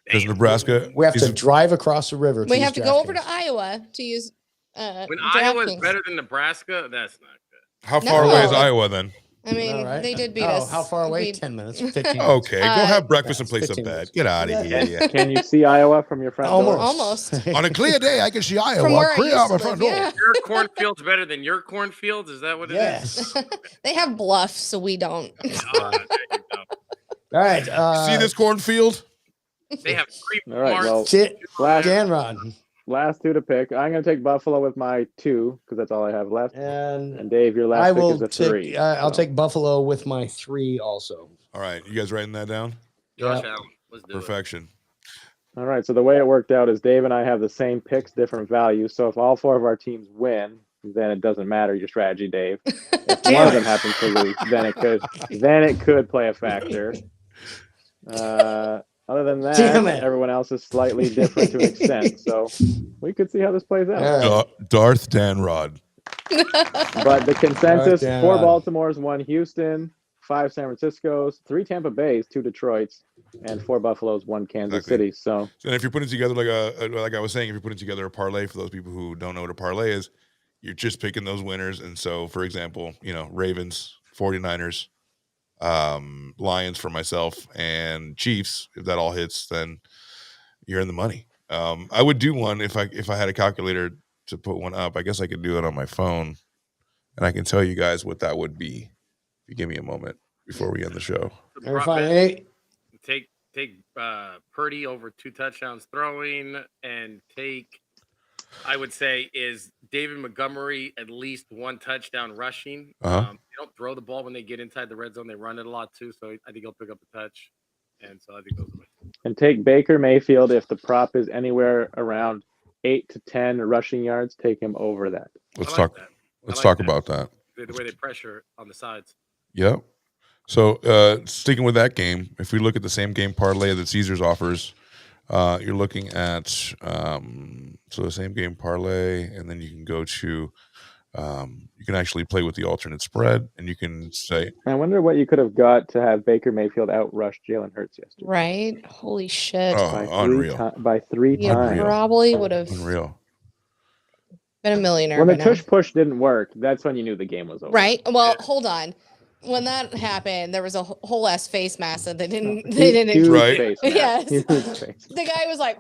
Because Nebraska,
we have to drive across the river.
We have to go over to Iowa to use.
When Iowa is better than Nebraska, that's not good.
How far away is Iowa then?
I mean, they did beat us.
How far away? 10 minutes, 15 minutes.
Okay, go have breakfast and play some bed. Get out of here.
Can you see Iowa from your front door?
Almost.
On a clear day, I can see Iowa.
From where
Clear out my front door.
yeah.
Your cornfield's better than your cornfields? Is that what it is?
They have bluffs, so we don't.
There you go.
All right.
See this cornfield?
They have 3
All right, well,
Dan Rod.
Last 2 to pick. I'm going to take Buffalo with my 2 because that's all I have left.
And
Dave, your last pick is a 3.
I'll take Buffalo with my 3 also.
All right, you guys writing that down?
Josh Allen. Let's do
Perfection.
All right, so the way it worked out is Dave and I have the same picks, different values. So if all 4 of our teams win, then it doesn't matter your strategy, Dave. If one of them happens to lose, then it could play a factor. Other than that, everyone else is slightly different to an extent. So we could see how this plays out.
Darth Dan Rod.
But the consensus, 4 Baltimore's, 1 Houston, 5 San Francisco's, 3 Tampa Bay's, 2 Detroit's, and 4 Buffalo's, 1 Kansas City. So
and if you're putting together like I was saying, if you're putting together a parlay for those people who don't know what a parlay is, you're just picking those winners. And so, for example, Ravens, 49ers, Lions for myself, and Chiefs. If that all hits, then you're in the money. I would do one if I had a calculator to put one up. I guess I could do it on my phone. and I can tell you guys what that would be. If you give me a moment before we end the show.
Oh,
Take Purdy over 2 touchdowns throwing, and take, I would say, is David Montgomery at least 1 touchdown rushing. They don't throw the ball when they get inside the red zone. They run it a lot too, so I think he'll pick up a touch. And so I think those are my.
And take Baker Mayfield if the prop is anywhere around 8 to 10 rushing yards. Take him over that.
Let's talk about that.
The way they pressure on the sides.
Yep. So sticking with that game, if we look at the same game parlay that Caesars offers, you're looking at so the same game parlay, and then you can go to you can actually play with the alternate spread, and you can say.
I wonder what you could have got to have BakerMayfield outrush Jalen Hurts yesterday.
Right? Holy shit!
Unreal.
By three times.
Probably would have
unreal.
Been a millionaire.
When the tush push didn't work, that's when you knew the game was over.
Right. Well, hold on. When that happened, there was a whole ass face mask that they didn't.
Right.
Yes. The guy was like,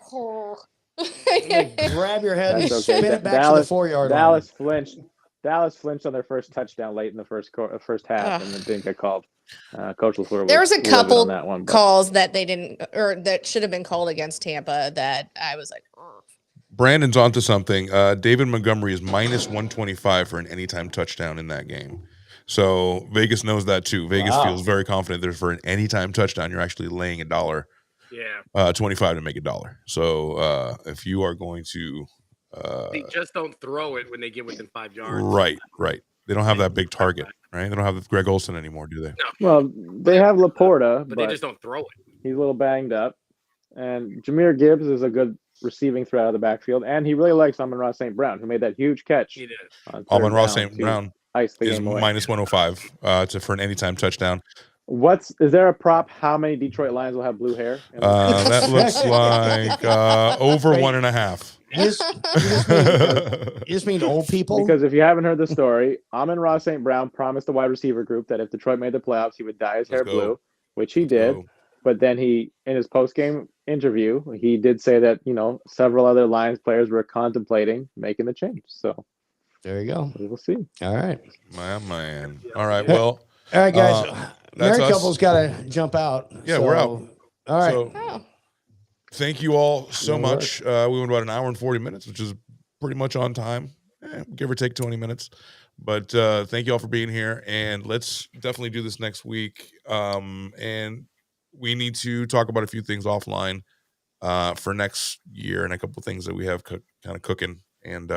grab your head and
okay.
spin it back to the 4-yard line.
Dallas flinched on their first touchdown late in the first half, and then didn't get called. Coach LaFleur.
There was a couple
on that one,
calls that they didn't, or that should have been called against Tampa that I was like,
Brandon's onto something. David Montgomery is minus 125 for an anytime touchdown in that game. So Vegas knows that too. Vegas feels very confident that for an anytime touchdown, you're actually laying $1.
Yeah.
25 to make $1. So if you are going to,
they just don't throw it when they get within 5 yards.
Right. They don't have that big target, right? They don't have Greg Olsen anymore, do they?
No.
Well, they have Laporta,
but they just don't throw it.
He's a little banged up, and Jahmyr Gibbs is a good receiving threat out of the backfield, and he really likes Amon-Ra St. Brown, who made that huge catch.
He did.
Amon-Ra St. Brown is minus 105 for an anytime touchdown.
Is there a prop? How many Detroit Lions will have blue hair?
That looks like over 1.5.
You just mean old people?
Because if you haven't heard the story, Amon-Ra St. Brown promised the wide receiver group that if Detroit made the playoffs, he would dye his hair blue, which he did. But then in his post-game interview, he did say that, several other Lions players were contemplating making the change. So
there you go.
We'll see.
All right.
My man. All right. Well.
All right, guys. Married couple's got to jump out.
Yeah, we're out.
All right.
So, thank you all so much. We went about an hour and 40 minutes, which is pretty much on time, give or take 20 minutes. But thank you all for being here, and let's definitely do this next week. And we need to talk about a few things offline for next year, and a couple of things that we have kind of cooking, and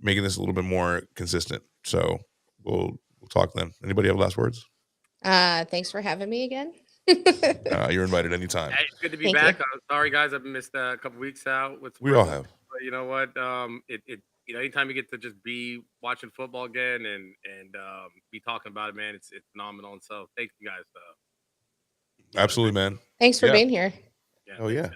making this a little bit more consistent. So we'll talk then. Anybody have last words?
Thanks for having me again.
You're invited anytime.
Hey, it's good to be back. Sorry, guys, I've missed a couple weeks out.
We all have.
But you know what? Anytime you get to just be watching football again and be talking about it, man, it's phenomenal. And so, thank you guys.
Absolutely, man.
Thanks for being here.
Yeah.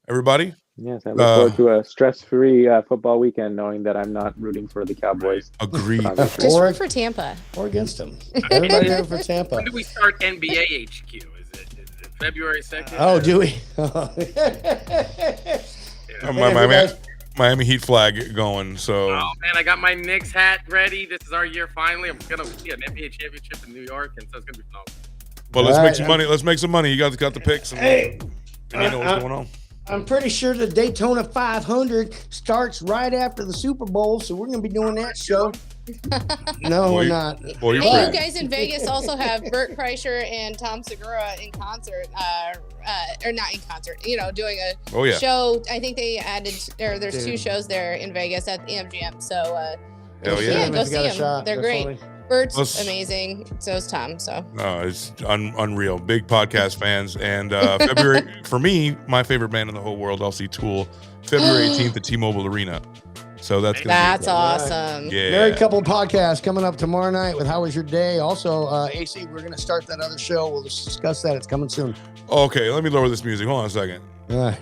Everybody.
Yes, I look forward to a stress-free football weekend, knowing that I'm not rooting for the Cowboys.
Agreed.
Just root for Tampa.
Or against them. Everybody root for Tampa.
When do we start NBA HQ? Is it February 2nd?
Oh, do we?
Miami Heat flag going. So.
Oh man, I got my Knicks hat ready. This is our year finally. I'm gonna see an NBA championship in New York, and so it's gonna be phenomenal.
Well, let's make some money. Let's make some money. You guys got the picks, and you know what's going on.
I'm pretty sure the Daytona 500 starts right after the Super Bowl, so we're going to be doing that show. No, we're not.
Boy,
hey, you guys in Vegas also have Bert Kreischer and Tom Segura in concert, or not in concert, doing a show. I think they added, there's 2 shows there in Vegas at the MGM. So,
hell yeah,
go see them. They're great.
Funny.
Bert's amazing. So is Tom. So
it's unreal. Big podcast fans. And February, for me, my favorite band in the whole world, I'll see Tool February 18th at T-Mobile Arena. So that's
awesome.
Yeah.
Married Couple podcast coming up tomorrow night with How Was Your Day? Also, AC, we're going to start that other show. We'll discuss that. It's coming soon.
Okay, let me lower this music. Hold on a second.
All right.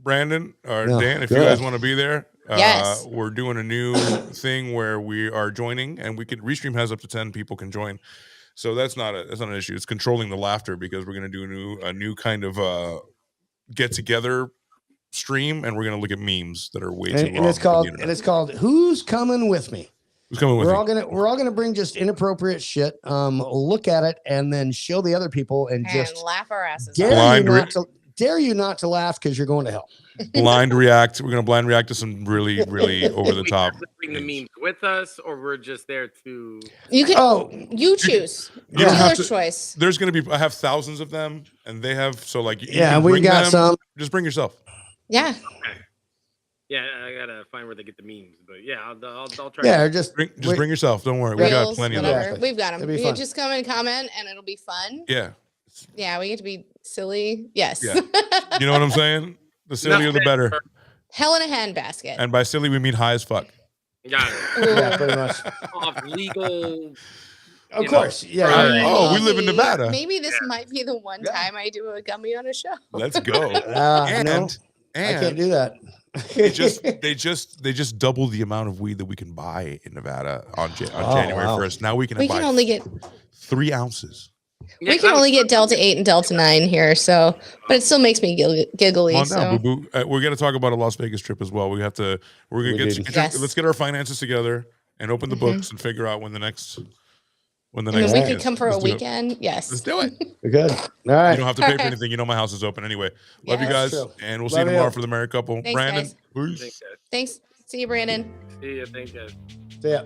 Brandon or Dan, if you guys want to be there.
Yes.
We're doing a new thing where we are joining, and Restream has up to 10 people can join. So that's not an issue. It's controlling the laughter, because we're going to do a new kind of get together stream, and we're going to look at memes that are way too long.
And it's called Who's Coming With Me?
Who's coming with
We're
you?
all gonna bring just inappropriate shit. Look at it and then show the other people and
And
just
laugh our asses
dare
off.
you not to laugh because you're going to hell.
Blind react. We're gonna blind react to some really, really over the
We
top.
have to bring the memes with us, or we're just there to.
You can. You choose.
You don't have
Dealer's
to.
choice.
There's gonna be. I have thousands of them, and they have. So like, you
Yeah,
can
we
bring
got
them,
some.
Just bring yourself.
Yeah.
Yeah, I gotta find where they get the memes, but yeah, I'll try.
Yeah,
to
or just
bring yourself. Don't worry, we got
Reels,
plenty of
whatever.
them.
Exactly.
We've got them.
It'll be
You
fun.
just come and comment, and it'll be fun.
Yeah,
Yeah, we get to be silly. Yes.
yeah. You know what I'm saying? The sillier the better.
Hell in a handbasket.
And by silly, we mean high as fuck.
Got
Yeah, pretty much.
off legal.
Of course. Yeah.
Right.
Oh, we live in Nevada.
Maybe this might be the one time I do a gummy on a show.
Let's go.
No,
and
I can't do that.
they just double the amount of weed that we can buy in Nevada on January 1st. Now we can
We
buy
can only get
3 ounces.
Yeah,
we can only get Delta 8 and Delta 9 here, so but it still makes me giggly.
Come on
So
down, boo boo. We're gonna talk about a Las Vegas trip as well. We're gonna
Yes.
let's get our finances together and open the books and figure out when the next
I mean, we
thing
could
is.
come for
Let's
a
do it.
weekend. Yes.
Let's do it.
We're good. All right.
You don't have to pay for
Okay.
anything. You know my house is open anyway. Love you
Yeah,
guys,
that's true.
and we'll see
Love
you tomorrow
you.
for the married couple.
Thanks,
Brandon,
guys.
peace.
Thanks, guys.
Thanks. See you, Brandon.
See ya. Thanks, guys.
See ya.